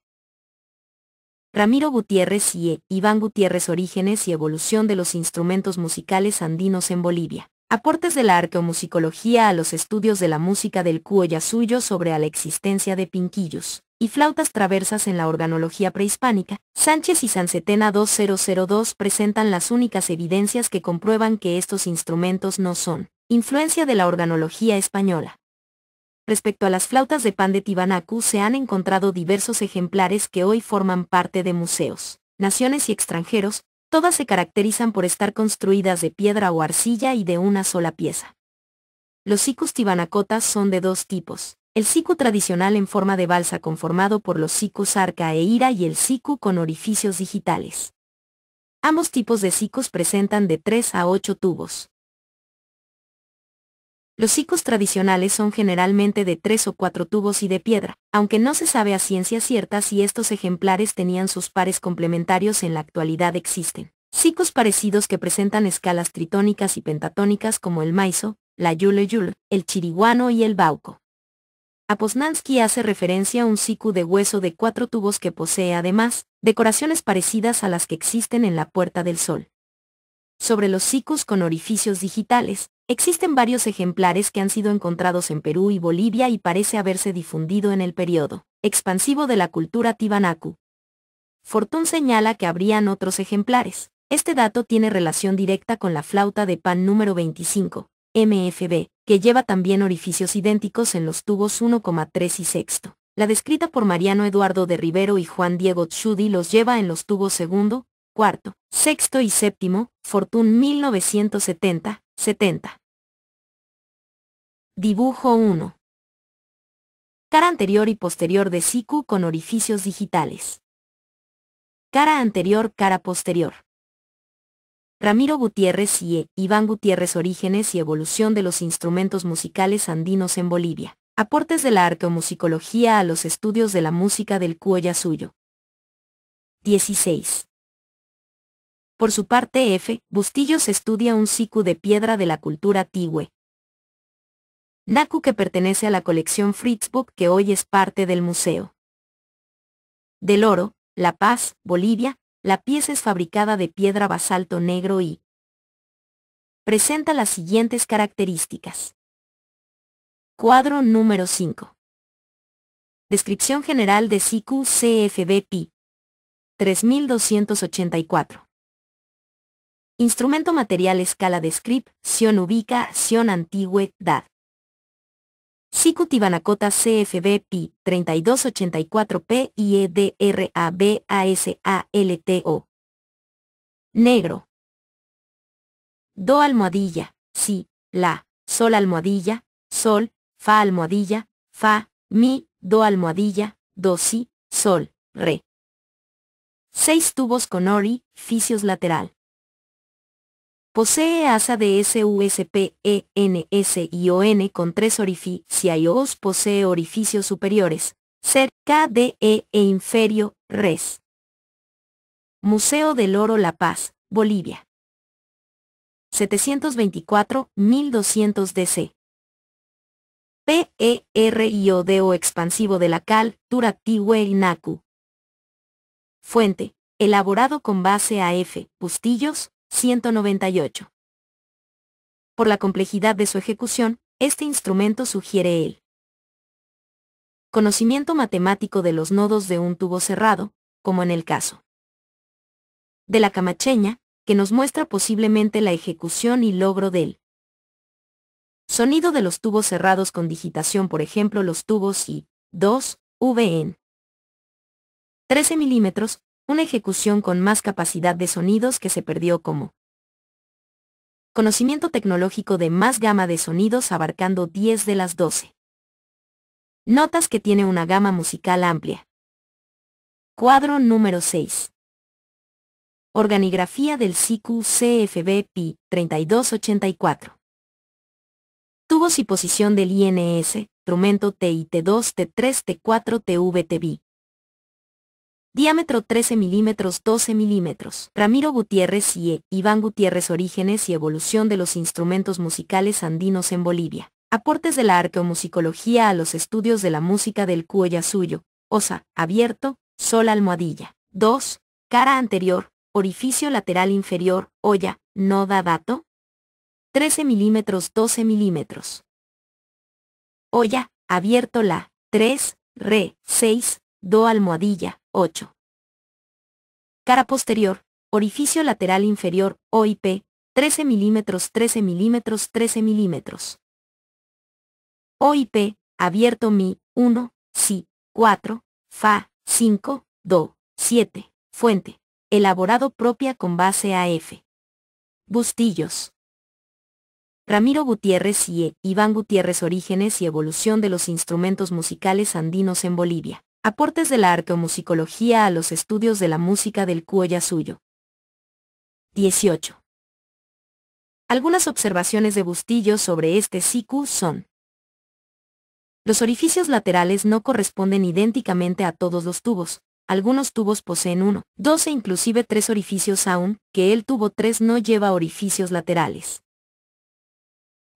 Ramiro Gutiérrez y Iván Gutiérrez. Orígenes y evolución de los instrumentos musicales andinos en Bolivia. Aportes de la arqueomusicología a los estudios de la música del Cuyo-Yasuyo sobre la existencia de pinquillos y flautas traversas en la organología prehispánica. Sánchez y Sancetena 2002 presentan las únicas evidencias que comprueban que estos instrumentos no son influencia de la organología española. Respecto a las flautas de pan de Tiwanaku, se han encontrado diversos ejemplares que hoy forman parte de museos, naciones y extranjeros. Todas se caracterizan por estar construidas de piedra o arcilla y de una sola pieza. Los sicus tiwanacotas son de 2 tipos: el siku tradicional en forma de balsa conformado por los sicus arca e ira y el siku con orificios digitales. Ambos tipos de sicus presentan de 3 a 8 tubos. Los sicus tradicionales son generalmente de 3 o 4 tubos y de piedra, aunque no se sabe a ciencia cierta si estos ejemplares tenían sus pares complementarios. En la actualidad existen sicus parecidos que presentan escalas tritónicas y pentatónicas como el maizo, la yule-yule, el chiriguano y el bauco. A Poznański hace referencia a un siku de hueso de 4 tubos que posee además decoraciones parecidas a las que existen en la Puerta del Sol. Sobre los sicus con orificios digitales, existen varios ejemplares que han sido encontrados en Perú y Bolivia y parece haberse difundido en el periodo expansivo de la cultura Tiwanaku. Fortún señala que habrían otros ejemplares. Este dato tiene relación directa con la flauta de pan número 25, MFB, que lleva también orificios idénticos en los tubos 1,3 y sexto. La descrita por Mariano Eduardo de Rivero y Juan Diego Tschudi los lleva en los tubos segundo, cuarto, sexto y séptimo. Fortún 1970, 70. Dibujo 1. Cara anterior y posterior de siku con orificios digitales. Cara anterior, cara posterior. Ramiro Gutiérrez y Iván Gutiérrez. Orígenes y evolución de los instrumentos musicales andinos en Bolivia. Aportes de la arqueomusicología a los estudios de la música del Cuyo-Yasuyo. 16. Por su parte, F. Bustillos estudia un siku de piedra de la cultura Tiwe Naku que pertenece a la colección Fritzbock, que hoy es parte del museo del Oro, La Paz, Bolivia. La pieza es fabricada de piedra basalto negro y presenta las siguientes características. Cuadro número 5. Descripción general de siku CFB Pi 3284. Instrumento material escala de script, Sion ubica, Sion antigüe, DAD. Siku Tiwanacota CFB Pi 3284P IEDRABASALTO. Negro. do almohadilla, si, la, sol almohadilla, sol, fa almohadilla, fa, mi, do almohadilla, do si, sol, re. 6 tubos con orificios lateral. Posee asa de SUSP, ENS y ON con 3 orificios. Posee orificios superiores, ser, KDE e inferior, res. Museo del Oro La Paz, Bolivia. 724.200 DC. PERIODO expansivo de la cal, Turactihueynacu. Fuente, elaborado con base AF, Bustillos, 198. Por la complejidad de su ejecución, este instrumento sugiere el conocimiento matemático de los nodos de un tubo cerrado, como en el caso de la camacheña, que nos muestra posiblemente la ejecución y logro del sonido de los tubos cerrados con digitación, por ejemplo los tubos I2, VN. 13 milímetros, una ejecución con más capacidad de sonidos que se perdió como conocimiento tecnológico de más gama de sonidos abarcando 10 de las 12 notas que tiene una gama musical amplia. Cuadro número 6. Organigrafía del CQ-CFB Pi 3284. Tubos y posición del INS, instrumento TIT2, T3, T4, TVTB. Diámetro 13 milímetros, 12 milímetros. Ramiro Gutiérrez y Iván Gutiérrez. Orígenes y evolución de los instrumentos musicales andinos en Bolivia. Aportes de la arqueomusicología a los estudios de la música del Cuyasuyo. Osa, abierto, sol almohadilla. 2. Cara anterior, orificio lateral inferior, olla, no da dato. 13 milímetros, 12 milímetros. Olla, abierto la. 3, re, 6, do almohadilla, 8. Cara posterior, orificio lateral inferior, OIP, 13 milímetros, 13 milímetros, 13 milímetros. OIP, abierto mi, 1, si, 4, fa, 5, do, 7, fuente, elaborado propia con base AF. Bustillos. Ramiro Gutiérrez y Iván Gutiérrez. Orígenes y evolución de los instrumentos musicales andinos en Bolivia. Aportes de la arqueomusicología a los estudios de la música del Cuyasuyo. 18. Algunas observaciones de Bustillos sobre este CQ son: los orificios laterales no corresponden idénticamente a todos los tubos. Algunos tubos poseen 1, 2 e inclusive 3 orificios aún, que el tubo 3 no lleva orificios laterales.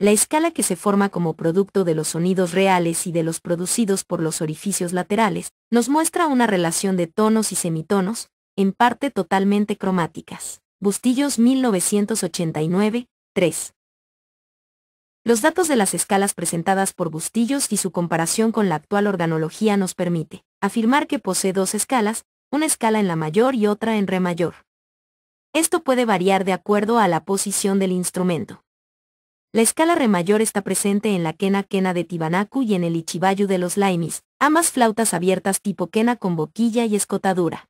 La escala que se forma como producto de los sonidos reales y de los producidos por los orificios laterales, nos muestra una relación de tonos y semitonos, en parte totalmente cromáticas. Bustillos 1989, 3. Los datos de las escalas presentadas por Bustillos y su comparación con la actual organología nos permite afirmar que posee 2 escalas, una escala en la mayor y otra en re mayor. Esto puede variar de acuerdo a la posición del instrumento. La escala re mayor está presente en la quena de Tibanacu y en el ichibayu de los laimis, ambas flautas abiertas tipo quena con boquilla y escotadura.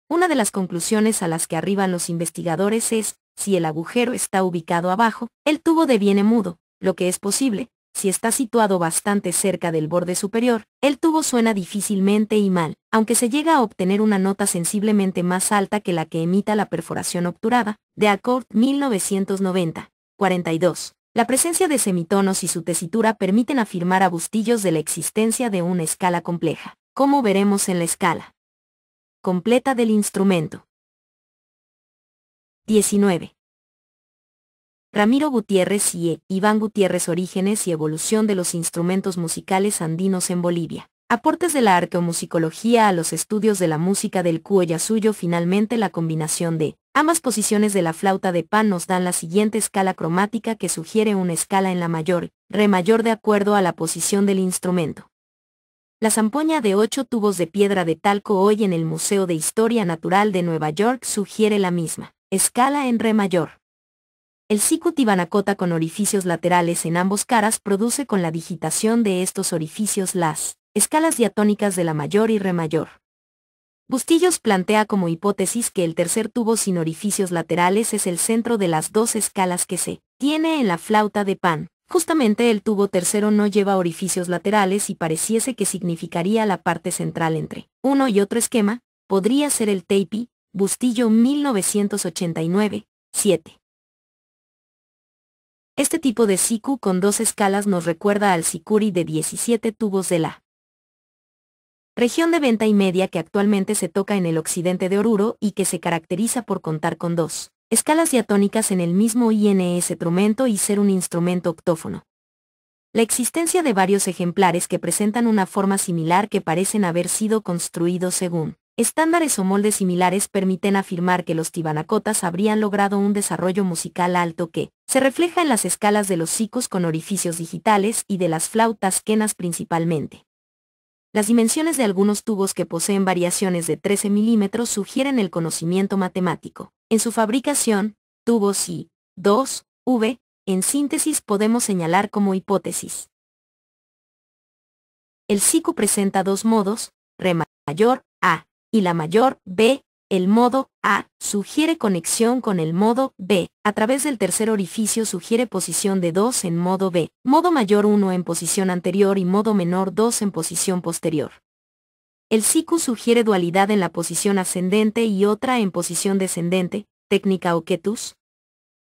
Una de las conclusiones a las que arriban los investigadores es: si el agujero está ubicado abajo, el tubo deviene mudo, lo que es posible. Si está situado bastante cerca del borde superior, el tubo suena difícilmente y mal, aunque se llega a obtener una nota sensiblemente más alta que la que emita la perforación obturada, de Accord 1990. 42. La presencia de semitonos y su tesitura permiten afirmar a Bustillos de la existencia de una escala compleja, como veremos en la escala completa del instrumento. 19. Ramiro Gutiérrez y Iván Gutiérrez. Orígenes y evolución de los instrumentos musicales andinos en Bolivia. Aportes de la arqueomusicología a los estudios de la música del Cuyasuyo. Finalmente, la combinación de ambas posiciones de la flauta de pan nos dan la siguiente escala cromática, que sugiere una escala en la mayor, re mayor, de acuerdo a la posición del instrumento. La zampoña de 8 tubos de piedra de talco hoy en el Museo de Historia Natural de Nueva York sugiere la misma escala en re mayor. El CQ Tibanacota con orificios laterales en ambos caras produce con la digitación de estos orificios las escalas diatónicas de la mayor y re mayor. Bustillos plantea como hipótesis que el tercer tubo sin orificios laterales es el centro de las dos escalas que se tiene en la flauta de pan. Justamente el tubo tercero no lleva orificios laterales y pareciese que significaría la parte central entre uno y otro esquema, podría ser el Teipi, Bustillo 1989, 7. Este tipo de siku con dos escalas nos recuerda al sikuri de 17 tubos de la región de venta y media que actualmente se toca en el occidente de Oruro y que se caracteriza por contar con dos escalas diatónicas en el mismo instrumento y ser un instrumento octófono. La existencia de varios ejemplares que presentan una forma similar que parecen haber sido construidos según estándares o moldes similares permiten afirmar que los tibanacotas habrían logrado un desarrollo musical alto que se refleja en las escalas de los sikus con orificios digitales y de las flautas quenas principalmente. Las dimensiones de algunos tubos que poseen variaciones de 13 milímetros sugieren el conocimiento matemático. En su fabricación, tubos y 2V, en síntesis podemos señalar como hipótesis. El siku presenta dos modos, re mayor, A, y la mayor, B. El modo A sugiere conexión con el modo B. A través del tercer orificio sugiere posición de 2 en modo B, modo mayor 1 en posición anterior y modo menor 2 en posición posterior. El siku sugiere dualidad en la posición ascendente y otra en posición descendente, técnica Oketus.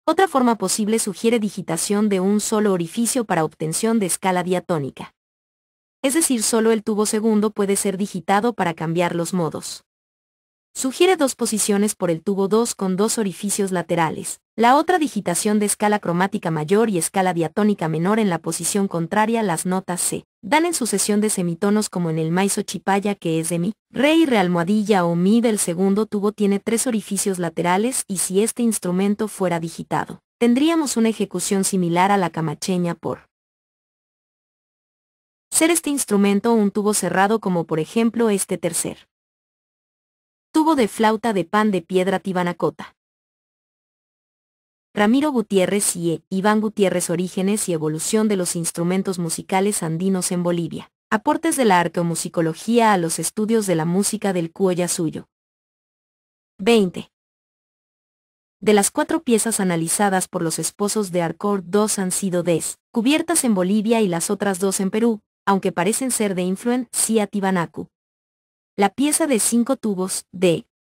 Otra forma posible sugiere digitación de un solo orificio para obtención de escala diatónica. Es decir, solo el tubo segundo puede ser digitado para cambiar los modos. Sugiere dos posiciones por el tubo 2 con dos orificios laterales. La otra digitación de escala cromática mayor y escala diatónica menor en la posición contraria. Las notas se dan en sucesión de semitonos como en el maizo chipaya que es de mi, re y re almohadilla o mi del segundo tubo tiene tres orificios laterales y si este instrumento fuera digitado, tendríamos una ejecución similar a la camacheña por ser este instrumento un tubo cerrado como por ejemplo este tercer tubo de flauta de pan de piedra tibanacota. Ramiro Gutiérrez y Iván Gutiérrez. Orígenes y evolución de los instrumentos musicales andinos en Bolivia. Aportes de la arqueomusicología a los estudios de la música del Cuoyasuyo. 20. De las 4 piezas analizadas por los esposos de Arcor, 2 han sido descubiertas en Bolivia y las otras 2 en Perú, aunque parecen ser de influencia Tibanacu. La pieza de 5 tubos,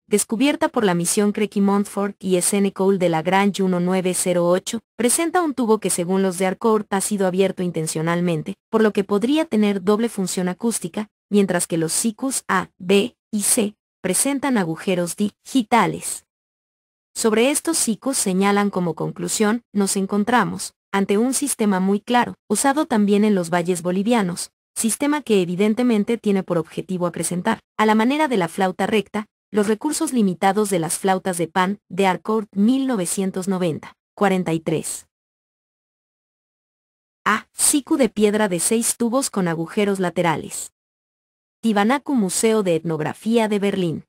descubierta por la misión Crequi Montfort y S.N. Cole de la Grange 1908, presenta un tubo que según los de Arcourt ha sido abierto intencionalmente, por lo que podría tener doble función acústica, mientras que los sikus A, B y C presentan agujeros digitales. Sobre estos sikus señalan como conclusión, nos encontramos ante un sistema muy claro, usado también en los valles bolivianos, sistema que evidentemente tiene por objetivo acrecentar, a la manera de la flauta recta, los recursos limitados de las flautas de pan, de Arcourt 1990, 43. A. Siku de piedra de 6 tubos con agujeros laterales. Tibanacu Museo de Etnografía de Berlín.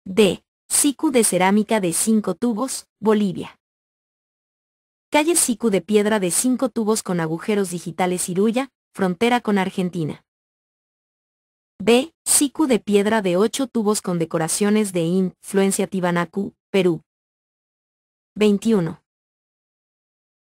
D. Siku de cerámica de 5 tubos, Bolivia. Calle Siku de piedra de 5 tubos con agujeros digitales Iruya, frontera con Argentina. B. Siku de piedra de 8 tubos con decoraciones de influencia Tibanacu, Perú. 21.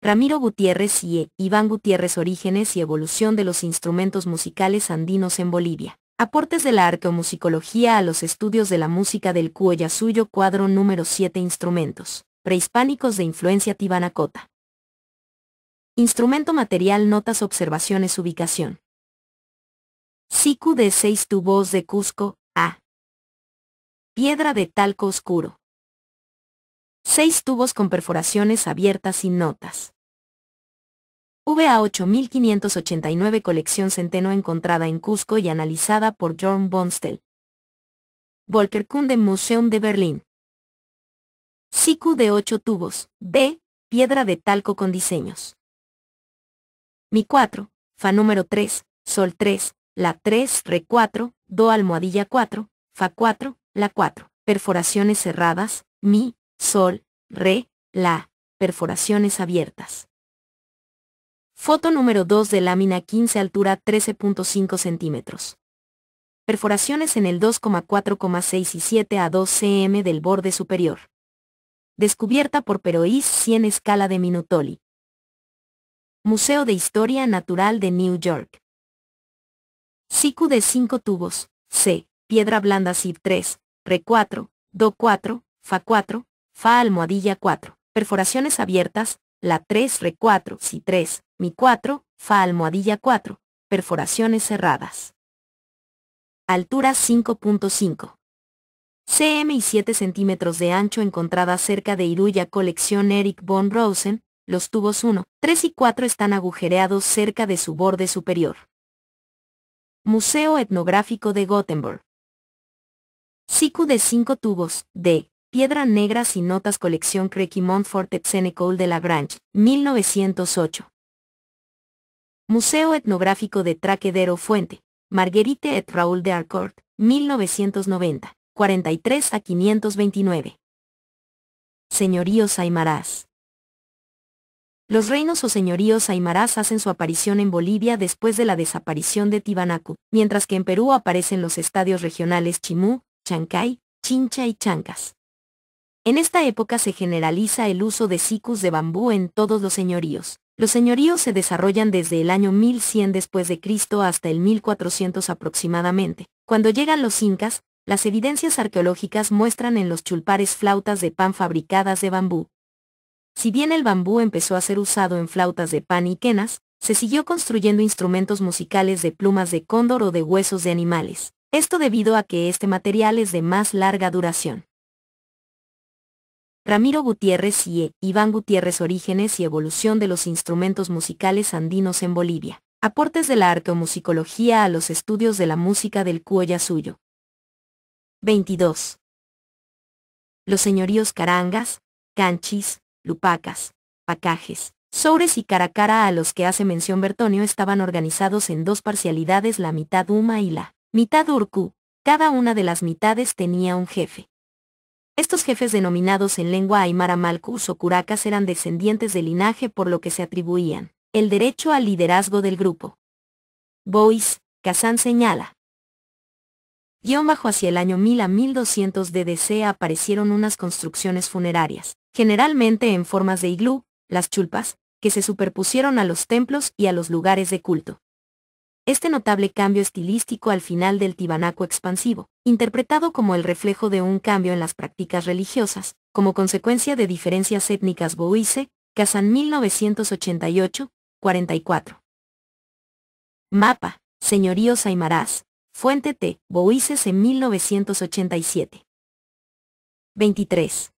Ramiro Gutiérrez y Iván Gutiérrez. Orígenes y evolución de los instrumentos musicales andinos en Bolivia. Aportes de la arqueomusicología a los estudios de la música del Cuoyasuyo. Cuadro número 7. Instrumentos prehispánicos de influencia tibanacota. Instrumento material. Notas. Observaciones. Ubicación. Siku de 6 tubos de Cusco, A. Piedra de talco oscuro. 6 tubos con perforaciones abiertas sin notas. VA 8589. Colección Centeno encontrada en Cusco y analizada por Jorn Bonstel. Volkerkunde Museum de Berlín. Siku de 8 tubos, B. Piedra de talco con diseños. Mi 4, Fa número 3, Sol 3, La 3, Re 4, Do almohadilla 4, Fa 4, La 4. Perforaciones cerradas, Mi, Sol, Re, La. Perforaciones abiertas. Foto número 2 de lámina 15, altura 13.5 centímetros. perforaciones en el 2,4,6 y 7 a 2 cm del borde superior. Descubierta por Perois 100 escala de Minutoli. Museo de Historia Natural de New York. Siku de 5 tubos, C, piedra blanda Civ 3, Re 4, Do 4, Fa 4, Fa almohadilla 4, perforaciones abiertas, La 3 Re 4, Si 3, Mi 4, Fa almohadilla 4, perforaciones cerradas. Altura 5.5 cm y 7 centímetros de ancho encontrada cerca de Iruya colección Eric von Rosen, los tubos 1, 3 y 4 están agujereados cerca de su borde superior. Museo Etnográfico de Gothenburg. Siku de 5 tubos, D, piedra negra sin notas colección Crequi Montfort et Sénéchal de Lagrange, 1908. Museo Etnográfico de Tracadero Fuente, Marguerite et Raoul de Harcourt, 1990, 43 a 529. Señoríos aymarás. Los reinos o señoríos aymarás hacen su aparición en Bolivia después de la desaparición de Tiwanaku, mientras que en Perú aparecen los estadios regionales Chimú, Chancay, Chincha y Chancas. En esta época se generaliza el uso de sikus de bambú en todos los señoríos. Los señoríos se desarrollan desde el año 1100 después de Cristo hasta el 1400 aproximadamente. Cuando llegan los incas, las evidencias arqueológicas muestran en los chulpares flautas de pan fabricadas de bambú. Si bien el bambú empezó a ser usado en flautas de pan y quenas, se siguió construyendo instrumentos musicales de plumas de cóndor o de huesos de animales. Esto debido a que este material es de más larga duración. Ramiro Gutiérrez y Iván Gutiérrez. Orígenes y evolución de los instrumentos musicales andinos en Bolivia. Aportes de la arqueomusicología a los estudios de la música del Cuyo-Yasuyo. 22. Los señoríos Carangas, Canchis, Lupacas, Pacajes, Soures y Caracara a los que hace mención Bertonio estaban organizados en dos parcialidades, la mitad Uma y la mitad Urcu. Cada una de las mitades tenía un jefe. Estos jefes denominados en lengua aymara Malcus o Curacas eran descendientes del linaje por lo que se atribuían el derecho al liderazgo del grupo. Bois, Kazán señala. Hacia el año 1000 a 1200 DDC aparecieron unas construcciones funerarias, generalmente en formas de iglú, las chulpas, que se superpusieron a los templos y a los lugares de culto. Este notable cambio estilístico al final del Tiwanaku expansivo, interpretado como el reflejo de un cambio en las prácticas religiosas, como consecuencia de diferencias étnicas Boise, Kazán 1988, 44. Mapa, señoríos aymarás, Fuente T, Boises en 1987. 23.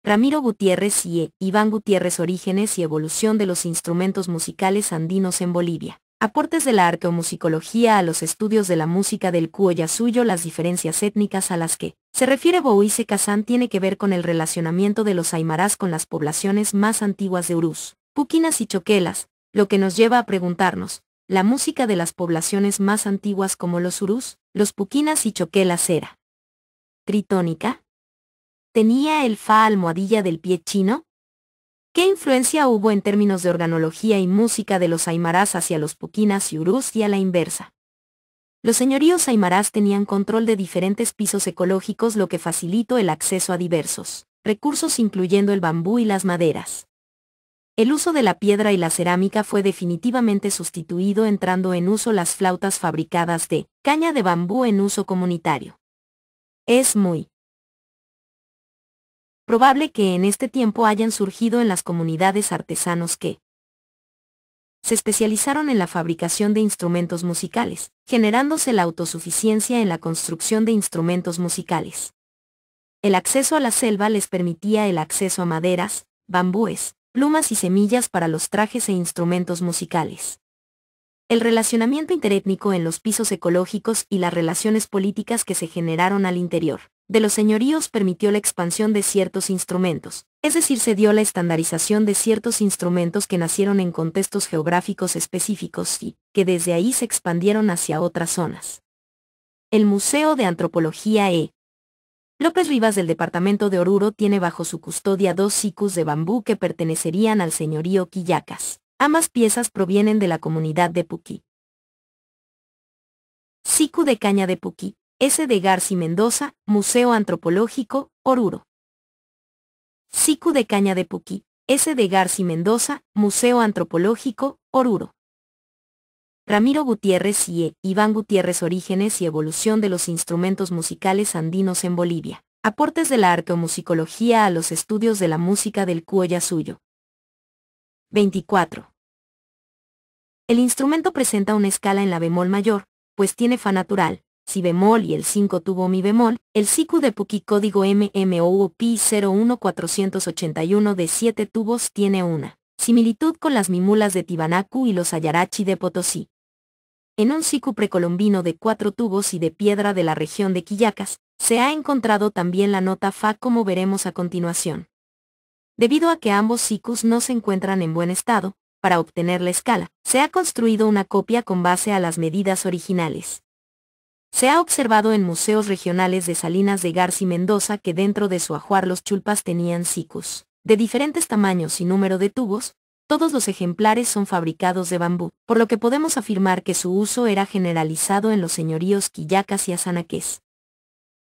Ramiro Gutiérrez y Iván Gutiérrez. Orígenes y evolución de los instrumentos musicales andinos en Bolivia. Aportes de la arqueomusicología a los estudios de la música del Cuyo-Yasuyo. Las diferencias étnicas a las que se refiere Boise Kazán tiene que ver con el relacionamiento de los aymarás con las poblaciones más antiguas de Urús, Puquinas y Choquelas, lo que nos lleva a preguntarnos, ¿la música de las poblaciones más antiguas como los Urús, los Puquinas y Choquelas era tritónica? ¿Tenía el fa almohadilla del pie chino? ¿Qué influencia hubo en términos de organología y música de los aymarás hacia los Puquinas y Urús y a la inversa? Los señoríos aymarás tenían control de diferentes pisos ecológicos, lo que facilitó el acceso a diversos recursos incluyendo el bambú y las maderas. El uso de la piedra y la cerámica fue definitivamente sustituido, entrando en uso las flautas fabricadas de caña de bambú en uso comunitario. Es muy probable que en este tiempo hayan surgido en las comunidades artesanos que se especializaron en la fabricación de instrumentos musicales, generándose la autosuficiencia en la construcción de instrumentos musicales. El acceso a la selva les permitía el acceso a maderas, bambúes, plumas y semillas para los trajes e instrumentos musicales. El relacionamiento interétnico en los pisos ecológicos y las relaciones políticas que se generaron al interior de los señoríos permitió la expansión de ciertos instrumentos, es decir, se dio la estandarización de ciertos instrumentos que nacieron en contextos geográficos específicos y que desde ahí se expandieron hacia otras zonas. El Museo de Antropología López Rivas del departamento de Oruro tiene bajo su custodia dos sikus de bambú que pertenecerían al señorío Quillacas. Ambas piezas provienen de la comunidad de Puquí. Siku de Caña de Puquí, S. de Garci Mendoza, Museo Antropológico, Oruro. Siku de Caña de Puquí, S. de Garci Mendoza, Museo Antropológico, Oruro. Ramiro Gutiérrez y Iván Gutiérrez, Orígenes y evolución de los instrumentos musicales andinos en Bolivia. Aportes de la arqueomusicología a los estudios de la música del Cuyo-Suyo. 24. El instrumento presenta una escala en la bemol mayor, pues tiene fa natural, si bemol y el 5 tubo mi bemol. El siku de Puquí código MMOUP 01481 de 7 tubos tiene una similitud con las mimulas de Tibanacu y los ayarachi de Potosí. En un siku precolombino de 4 tubos y de piedra de la región de Quillacas, se ha encontrado también la nota fa, como veremos a continuación. Debido a que ambos sikus no se encuentran en buen estado, para obtener la escala, se ha construido una copia con base a las medidas originales. Se ha observado en museos regionales de Salinas de Garci Mendoza que dentro de su ajuar los chulpas tenían sikus de diferentes tamaños y número de tubos. Todos los ejemplares son fabricados de bambú, por lo que podemos afirmar que su uso era generalizado en los señoríos Quillacas y Azanaques.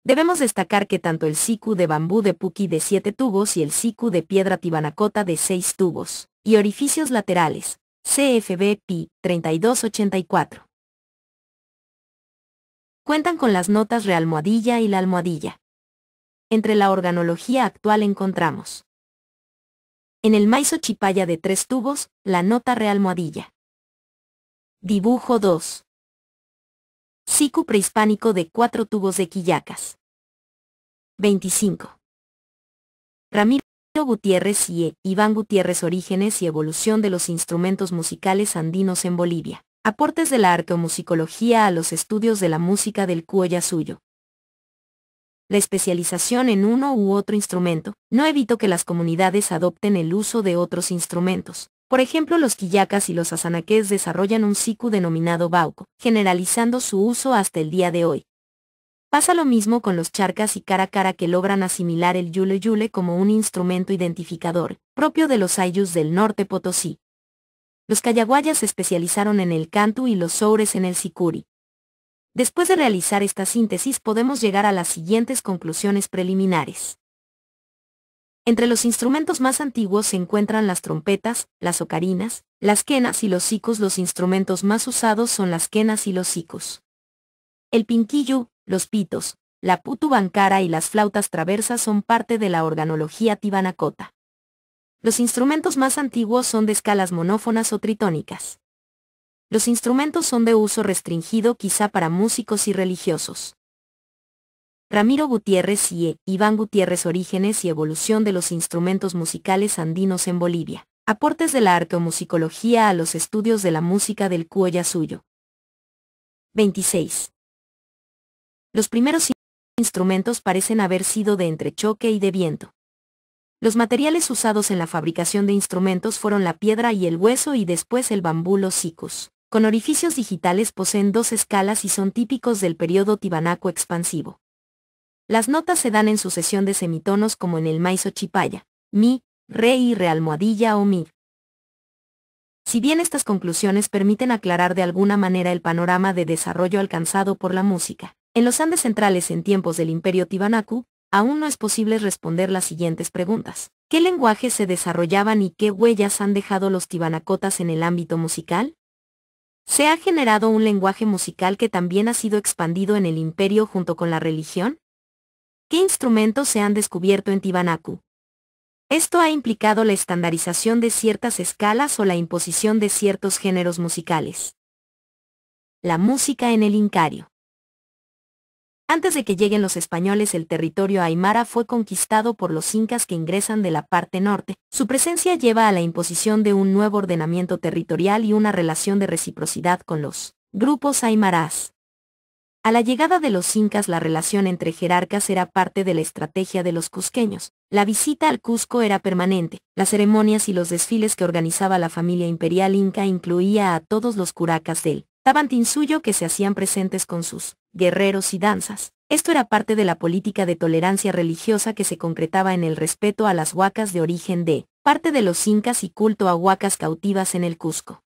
Debemos destacar que tanto el siku de bambú de Puquí de 7 tubos y el siku de piedra tibanacota de 6 tubos, y orificios laterales, CFB Pi 3284. Cuentan con las notas realmohadilla y la almohadilla. Entre la organología actual encontramos en el maizo chipaya de 3 tubos, la nota realmohadilla. Dibujo 2. Siku prehispánico de 4 tubos de Quillacas. 25. Ramiro Gutiérrez y Iván Gutiérrez, Orígenes y evolución de los instrumentos musicales andinos en Bolivia. Aportes de la arqueomusicología a los estudios de la música del Cuyo-Suyo. La especialización en uno u otro instrumento no evitó que las comunidades adopten el uso de otros instrumentos. Por ejemplo, los quillacas y los azanaques desarrollan un siku denominado bauco, generalizando su uso hasta el día de hoy. Pasa lo mismo con los charcas y caracara, que logran asimilar el yule yule como un instrumento identificador, propio de los ayllus del norte Potosí. Los cayaguayas se especializaron en el cantu y los soures en el sicuri. Después de realizar esta síntesis podemos llegar a las siguientes conclusiones preliminares. Entre los instrumentos más antiguos se encuentran las trompetas, las ocarinas, las quenas y los sicus. Los instrumentos más usados son las quenas y los sicus. El pinquillo, los pitos, la putu bancara y las flautas traversas son parte de la organología tibanacota. Los instrumentos más antiguos son de escalas monófonas o tritónicas. Los instrumentos son de uso restringido, quizá para músicos y religiosos. Ramiro Gutiérrez y Iván Gutiérrez, Orígenes y evolución de los instrumentos musicales andinos en Bolivia. Aportes de la arqueomusicología a los estudios de la música del Cuyo-Suyo. 26. Los primeros instrumentos parecen haber sido de entrechoque y de viento. Los materiales usados en la fabricación de instrumentos fueron la piedra y el hueso, y después el bambú. Los sikus, con orificios digitales, poseen 2 escalas y son típicos del periodo tibanaco expansivo. Las notas se dan en sucesión de semitonos, como en el maizo chipaya, mi, re y re almohadilla o mi. Si bien estas conclusiones permiten aclarar de alguna manera el panorama de desarrollo alcanzado por la música en los Andes centrales en tiempos del Imperio Tibanacu, aún no es posible responder las siguientes preguntas. ¿Qué lenguajes se desarrollaban y qué huellas han dejado los tibanacotas en el ámbito musical? ¿Se ha generado un lenguaje musical que también ha sido expandido en el imperio junto con la religión? ¿Qué instrumentos se han descubierto en Tibanacu? Esto ha implicado la estandarización de ciertas escalas o la imposición de ciertos géneros musicales. La música en el Incario. Antes de que lleguen los españoles, el territorio aymara fue conquistado por los incas, que ingresan de la parte norte. Su presencia lleva a la imposición de un nuevo ordenamiento territorial y una relación de reciprocidad con los grupos aymarás. A la llegada de los incas, la relación entre jerarcas era parte de la estrategia de los cusqueños. La visita al Cusco era permanente. Las ceremonias y los desfiles que organizaba la familia imperial inca incluía a todos los curacas del Tabantinsuyo, que se hacían presentes con sus guerreros y danzas. Esto era parte de la política de tolerancia religiosa que se concretaba en el respeto a las huacas de origen de parte de los incas y culto a huacas cautivas en el Cusco.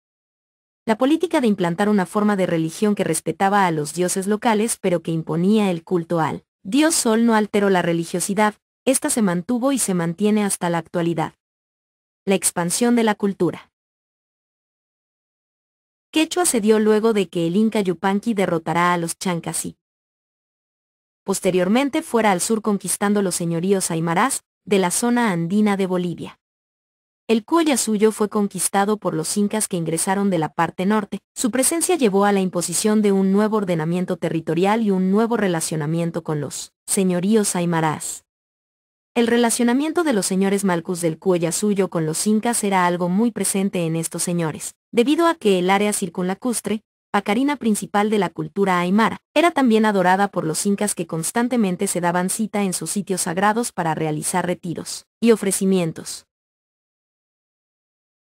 La política de implantar una forma de religión que respetaba a los dioses locales pero que imponía el culto al dios Sol no alteró la religiosidad, esta se mantuvo y se mantiene hasta la actualidad. La expansión de la cultura. Quechua se dio luego de que el Inca Yupanqui derrotara a los chancas y posteriormente fuera al sur conquistando los señoríos aymarás de la zona andina de Bolivia. El Cuyasuyo fue conquistado por los incas que ingresaron de la parte norte. Su presencia llevó a la imposición de un nuevo ordenamiento territorial y un nuevo relacionamiento con los señoríos aymarás. El relacionamiento de los señores malcus del Cuyasuyo con los incas era algo muy presente en estos señores, debido a que el área circunlacustre, pacarina principal de la cultura aymara, era también adorada por los incas que constantemente se daban cita en sus sitios sagrados para realizar retiros y ofrecimientos.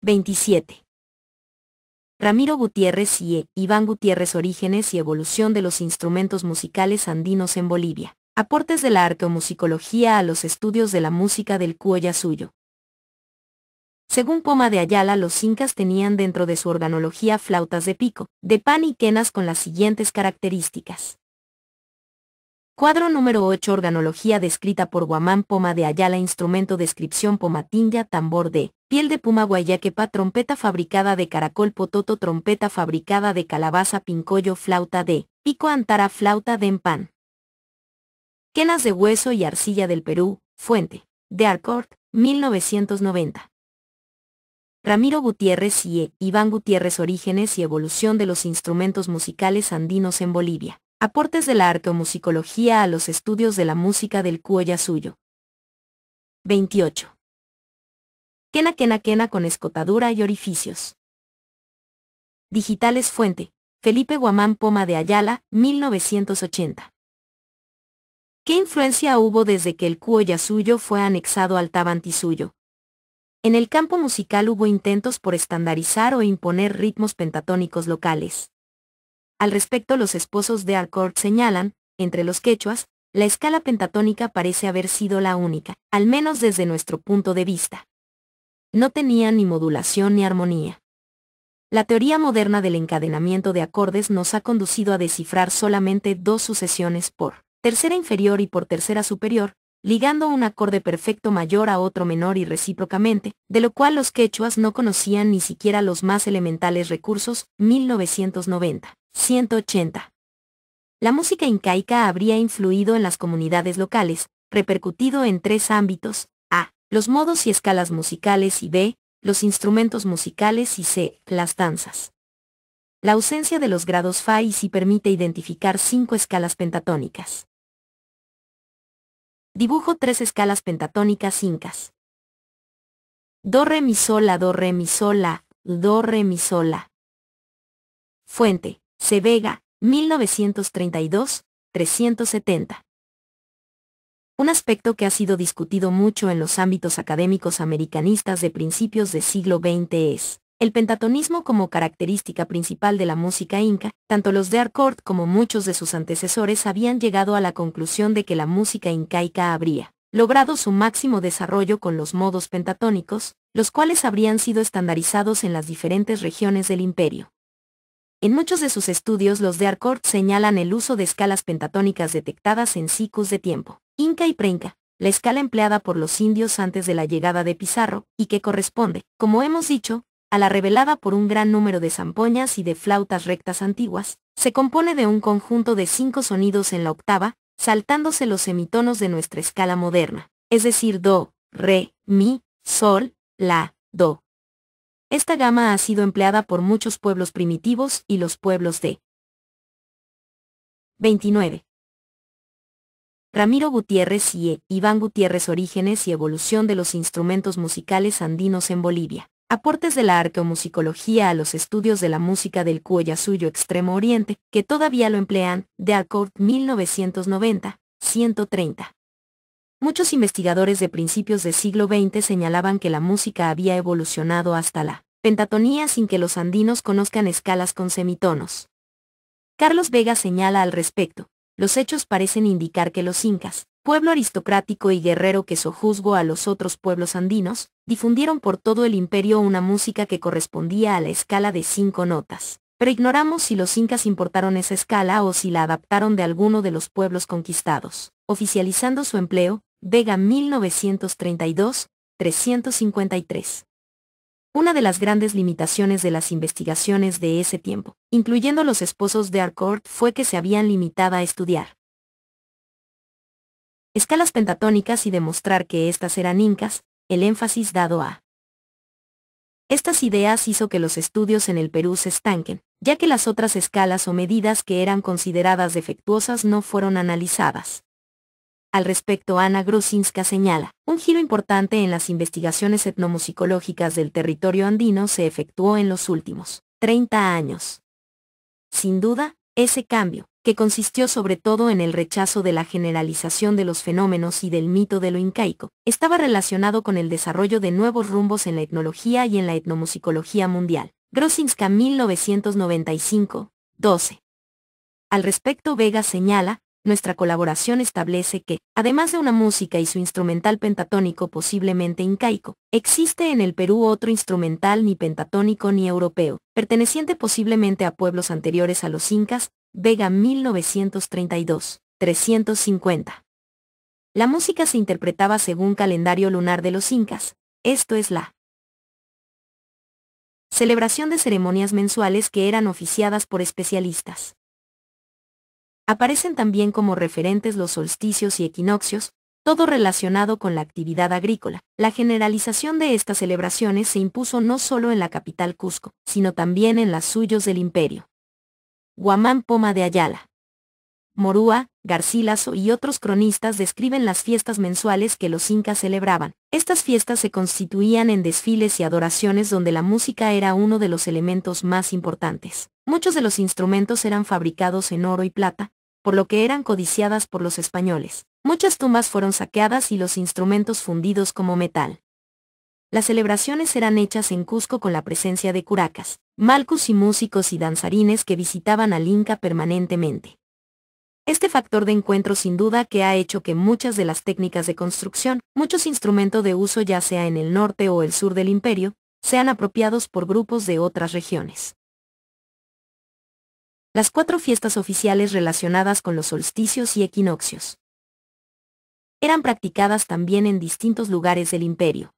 27. Ramiro Gutiérrez y Iván Gutiérrez. Orígenes y evolución de los instrumentos musicales andinos en Bolivia. Aportes de la arqueomusicología a los estudios de la música del Cuyasuyo. Según Poma de Ayala, los incas tenían dentro de su organología flautas de pico, de pan y quenas con las siguientes características. Cuadro número 8. Organología descrita por Guamán Poma de Ayala. Instrumento. Descripción: pomatinga, tambor de piel de puma, guayaquepa, trompeta fabricada de caracol, pototo, trompeta fabricada de calabaza, pincollo, flauta de pico, antara, flauta de empan. Quenas de hueso y arcilla del Perú. Fuente: de Harcourt, 1990. Ramiro Gutiérrez y Iván Gutiérrez. Orígenes y evolución de los instrumentos musicales andinos en Bolivia. Aportes de la arqueomusicología a los estudios de la música del Cuyasuyo. 28. Quena quena quena con escotadura y orificios. Digitales. Fuente: Felipe Guamán Poma de Ayala, 1980. ¿Qué influencia hubo desde que el Cuyasuyo fue anexado al Tavantissuyo? En el campo musical hubo intentos por estandarizar o imponer ritmos pentatónicos locales. Al respecto, los esposos de Harcourt señalan, entre los quechuas, la escala pentatónica parece haber sido la única, al menos desde nuestro punto de vista. No tenía ni modulación ni armonía. La teoría moderna del encadenamiento de acordes nos ha conducido a descifrar solamente dos sucesiones por tercera inferior y por tercera superior, ligando un acorde perfecto mayor a otro menor y recíprocamente, de lo cual los quechuas no conocían ni siquiera los más elementales recursos. 1990. 180. La música incaica habría influido en las comunidades locales, repercutido en tres ámbitos: a. los modos y escalas musicales, y b. los instrumentos musicales, y c. las danzas. La ausencia de los grados fa y si permite identificar 5 escalas pentatónicas. Dibujo 3 escalas pentatónicas incas. Do re mi sol la, do re mi sol la, do re mi sol la. Fuente: C. Vega, 1932, 370. Un aspecto que ha sido discutido mucho en los ámbitos académicos americanistas de principios del siglo XX es el pentatonismo como característica principal de la música inca. Tanto los de Harcourt como muchos de sus antecesores habían llegado a la conclusión de que la música incaica habría logrado su máximo desarrollo con los modos pentatónicos, los cuales habrían sido estandarizados en las diferentes regiones del imperio. En muchos de sus estudios, los de Harcourt señalan el uso de escalas pentatónicas detectadas en ciclos de tiempo inca y preinca, la escala empleada por los indios antes de la llegada de Pizarro, y que corresponde, como hemos dicho, a la revelada por un gran número de zampoñas y de flautas rectas antiguas. Se compone de un conjunto de 5 sonidos en la octava, saltándose los semitonos de nuestra escala moderna, es decir, do, re, mi, sol, la, do. Esta gama ha sido empleada por muchos pueblos primitivos y los pueblos de 29. Ramiro Gutiérrez y Iván Gutiérrez. Orígenes y evolución de los instrumentos musicales andinos en Bolivia. Aportes de la arqueomusicología a los estudios de la música del Cuyasuyo Extremo Oriente, que todavía lo emplean. De Harcourt, 1990, 130. Muchos investigadores de principios del siglo XX señalaban que la música había evolucionado hasta la pentatonía sin que los andinos conozcan escalas con semitonos. Carlos Vega señala al respecto: los hechos parecen indicar que los incas, pueblo aristocrático y guerrero que sojuzgó a los otros pueblos andinos, difundieron por todo el imperio una música que correspondía a la escala de 5 notas. Pero ignoramos si los incas importaron esa escala o si la adaptaron de alguno de los pueblos conquistados, oficializando su empleo, Vega 1932, 353. Una de las grandes limitaciones de las investigaciones de ese tiempo, incluyendo los esposos de Harcourt, fue que se habían limitado a estudiar escalas pentatónicas y demostrar que éstas eran incas, el énfasis dado a estas ideas hizo que los estudios en el Perú se estanquen, ya que las otras escalas o medidas que eran consideradas defectuosas no fueron analizadas. Al respecto, Ana Grusinska señala, un giro importante en las investigaciones etnomusicológicas del territorio andino se efectuó en los últimos 30 años. Sin duda, ese cambio, que consistió sobre todo en el rechazo de la generalización de los fenómenos y del mito de lo incaico, estaba relacionado con el desarrollo de nuevos rumbos en la etnología y en la etnomusicología mundial. Grusinska 1995, 12. Al respecto, Vega señala, nuestra colaboración establece que, además de una música y su instrumental pentatónico posiblemente incaico, existe en el Perú otro instrumental ni pentatónico ni europeo, perteneciente posiblemente a pueblos anteriores a los incas, Vega 1932, 350. La música se interpretaba según calendario lunar de los incas, esto es la celebración de ceremonias mensuales que eran oficiadas por especialistas. Aparecen también como referentes los solsticios y equinoccios, todo relacionado con la actividad agrícola. La generalización de estas celebraciones se impuso no solo en la capital Cusco, sino también en las suyos del imperio. Guamán Poma de Ayala, Morúa, Garcilaso y otros cronistas describen las fiestas mensuales que los incas celebraban. Estas fiestas se constituían en desfiles y adoraciones donde la música era uno de los elementos más importantes. Muchos de los instrumentos eran fabricados en oro y plata, por lo que eran codiciadas por los españoles. Muchas tumbas fueron saqueadas y los instrumentos fundidos como metal. Las celebraciones eran hechas en Cusco con la presencia de curacas, malcus y músicos y danzarines que visitaban al Inca permanentemente. Este factor de encuentro sin duda que ha hecho que muchas de las técnicas de construcción, muchos instrumentos de uso ya sea en el norte o el sur del imperio, sean apropiados por grupos de otras regiones. Las 4 fiestas oficiales relacionadas con los solsticios y equinoccios eran practicadas también en distintos lugares del imperio.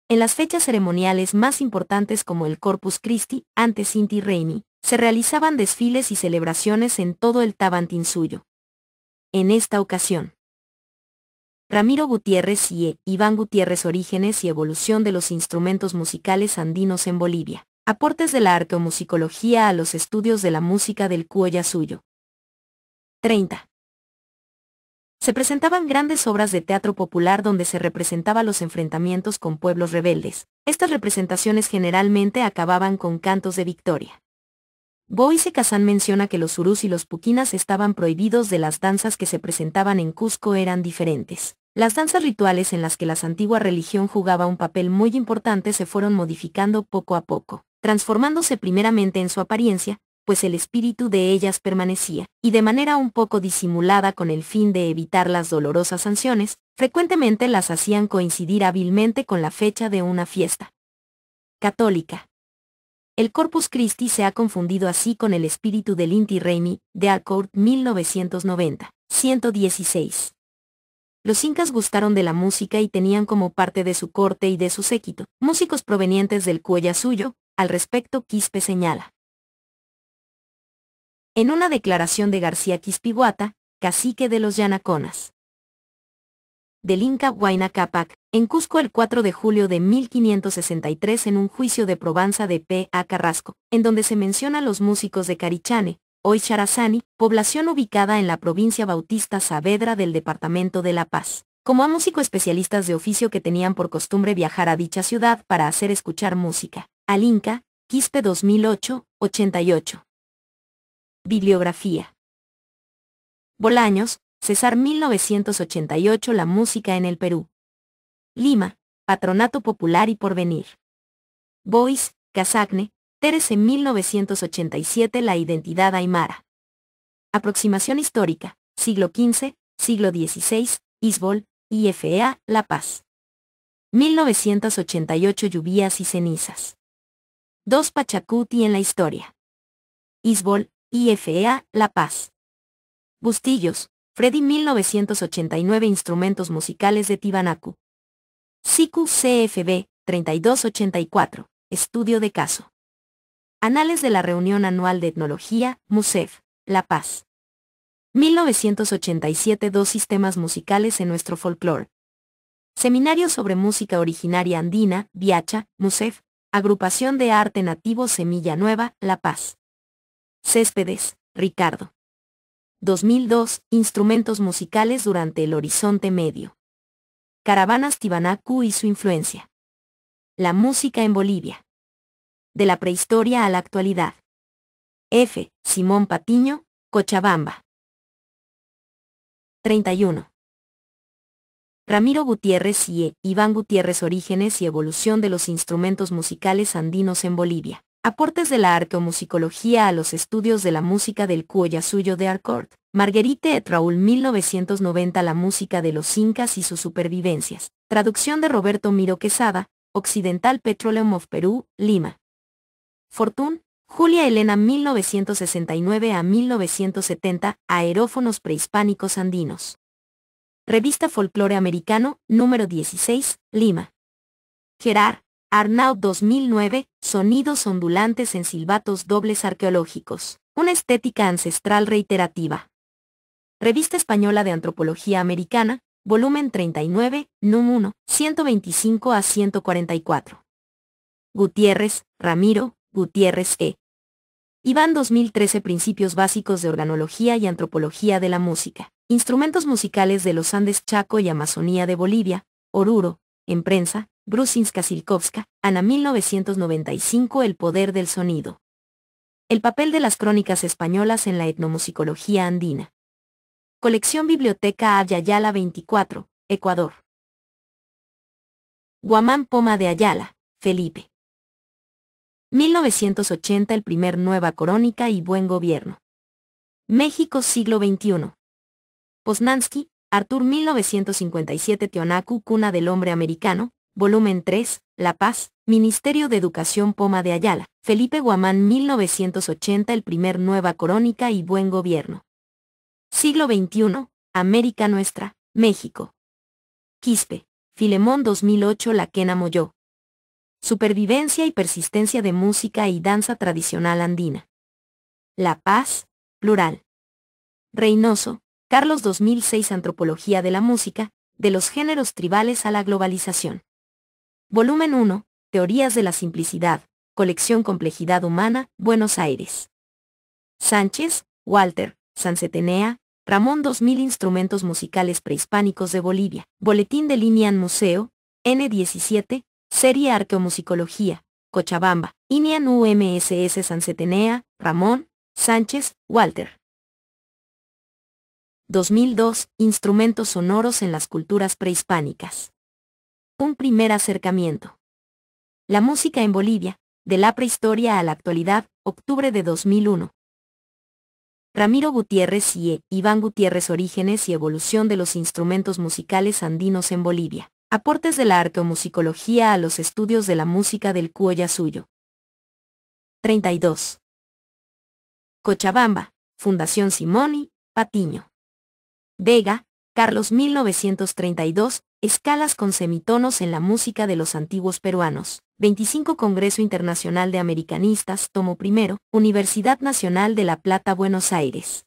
En las fechas ceremoniales más importantes como el Corpus Christi, antes Inti Raymi, se realizaban desfiles y celebraciones en todo el Tavantinsuyo. En esta ocasión, Ramiro Gutiérrez y Iván Gutiérrez, Orígenes y evolución de los instrumentos musicales andinos en Bolivia. Aportes de la arqueomusicología a los estudios de la música del Cuoyasuyo. 30. Se presentaban grandes obras de teatro popular donde se representaban los enfrentamientos con pueblos rebeldes. Estas representaciones generalmente acababan con cantos de victoria. Boise Kazan menciona que los urús y los puquinas estaban prohibidos de las danzas que se presentaban en Cusco eran diferentes. Las danzas rituales en las que la antigua religión jugaba un papel muy importante se fueron modificando poco a poco, transformándose primeramente en su apariencia, pues el espíritu de ellas permanecía, y de manera un poco disimulada con el fin de evitar las dolorosas sanciones, frecuentemente las hacían coincidir hábilmente con la fecha de una fiesta católica. El Corpus Christi se ha confundido así con el espíritu del Inti Raymi, de Harcourt 1990, 116. Los incas gustaron de la música y tenían como parte de su corte y de su séquito músicos provenientes del Cuoyasuyo. Al respecto, Quispe señala. En una declaración de García Quispe-Guata, cacique de los Yanaconas del Inca Huayna Cápac, en Cusco el 4 de julio de 1563 en un juicio de probanza de P. A. Carrasco, en donde se menciona los músicos de Carichane, hoy Charazani, población ubicada en la provincia Bautista Saavedra del departamento de La Paz, como a músicos especialistas de oficio que tenían por costumbre viajar a dicha ciudad para hacer escuchar música. Al Inca, Quispe 2008, 88. Bibliografía. Bolaños, César 1988. La música en el Perú. Lima, Patronato Popular y Porvenir. Bois, Casagne, Terese 1987. La identidad aymara. Aproximación histórica, siglo XV, siglo XVI, Isbol, IFEA, La Paz. 1988 Lluvias y cenizas. 2 Pachacuti en la historia. Isbol, IFEA, La Paz. Bustillos, Freddy 1989 Instrumentos musicales de Tibanacu. SICU CFB, 3284, Estudio de caso. Anales de la Reunión Anual de Etnología, MUSEF, La Paz. 1987 Dos sistemas musicales en nuestro folclore. Seminario sobre música originaria andina, Viacha, MUSEF, Agrupación de Arte Nativo Semilla Nueva, La Paz. Céspedes, Ricardo. 2002 Instrumentos musicales durante el Horizonte Medio. Caravanas Tibanacu y su influencia. La música en Bolivia. De la prehistoria a la actualidad. F. Simón Patiño, Cochabamba. 31. Ramiro Gutiérrez y Iván Gutiérrez Orígenes y evolución de los instrumentos musicales andinos en Bolivia. Aportes de la arqueomusicología a los estudios de la música del Cuoyasuyo de Arcourt. Marguerite et Raúl 1990 La música de los incas y sus supervivencias. Traducción de Roberto Miro Quesada, Occidental Petroleum of Perú, Lima. Fortune, Julia Elena 1969 a 1970, Aerófonos prehispánicos andinos. Revista Folclore Americano, número 16, Lima. Gerard, Arnaud 2009, Sonidos ondulantes en silbatos dobles arqueológicos. Una estética ancestral reiterativa. Revista Española de Antropología Americana, volumen 39, núm 1, 125 a 144. Gutiérrez, Ramiro, Gutiérrez E. Iván 2013 Principios básicos de organología y antropología de la música. Instrumentos musicales de los Andes Chaco y Amazonía de Bolivia, Oruro, en prensa, Brusinska-Silkovska, Ana 1995 El poder del sonido. El papel de las crónicas españolas en la etnomusicología andina. Colección Biblioteca Ayala 24, Ecuador. Guamán Poma de Ayala, Felipe. 1980 El primer Nueva Crónica y Buen Gobierno. México siglo XXI. Poznansky, Artur 1957 Tiwanaku Cuna del Hombre Americano, volumen 3, La Paz, Ministerio de Educación Poma de Ayala, Felipe Guamán 1980 El primer Nueva Crónica y Buen Gobierno. Siglo XXI, América Nuestra, México. Quispe, Filemón 2008 La Quena Moyó. Supervivencia y persistencia de música y danza tradicional andina. La Paz, plural. Reynoso, Carlos 2006 Antropología de la música, de los géneros tribales a la globalización. Volumen 1, Teorías de la simplicidad, colección Complejidad humana, Buenos Aires. Sánchez, Walter, Sancetenea, Ramón 2000 Instrumentos musicales prehispánicos de Bolivia, Boletín de Linian Museo, N17, Serie Arqueomusicología, Cochabamba, INIAN UMSS Sancetenea, Ramón, Sánchez, Walter. 2002 Instrumentos sonoros en las culturas prehispánicas. Un primer acercamiento. La música en Bolivia, de la prehistoria a la actualidad, octubre de 2001. Ramiro Gutiérrez y Iván Gutiérrez Orígenes y evolución de los instrumentos musicales andinos en Bolivia. Aportes de la arqueomusicología a los estudios de la música del Cuoyasuyo. 32. Cochabamba, Fundación Simoni, Patiño. Vega, Carlos 1932, Escalas con semitonos en la música de los antiguos peruanos. 25 Congreso Internacional de Americanistas, tomo 1, Universidad Nacional de La Plata, Buenos Aires.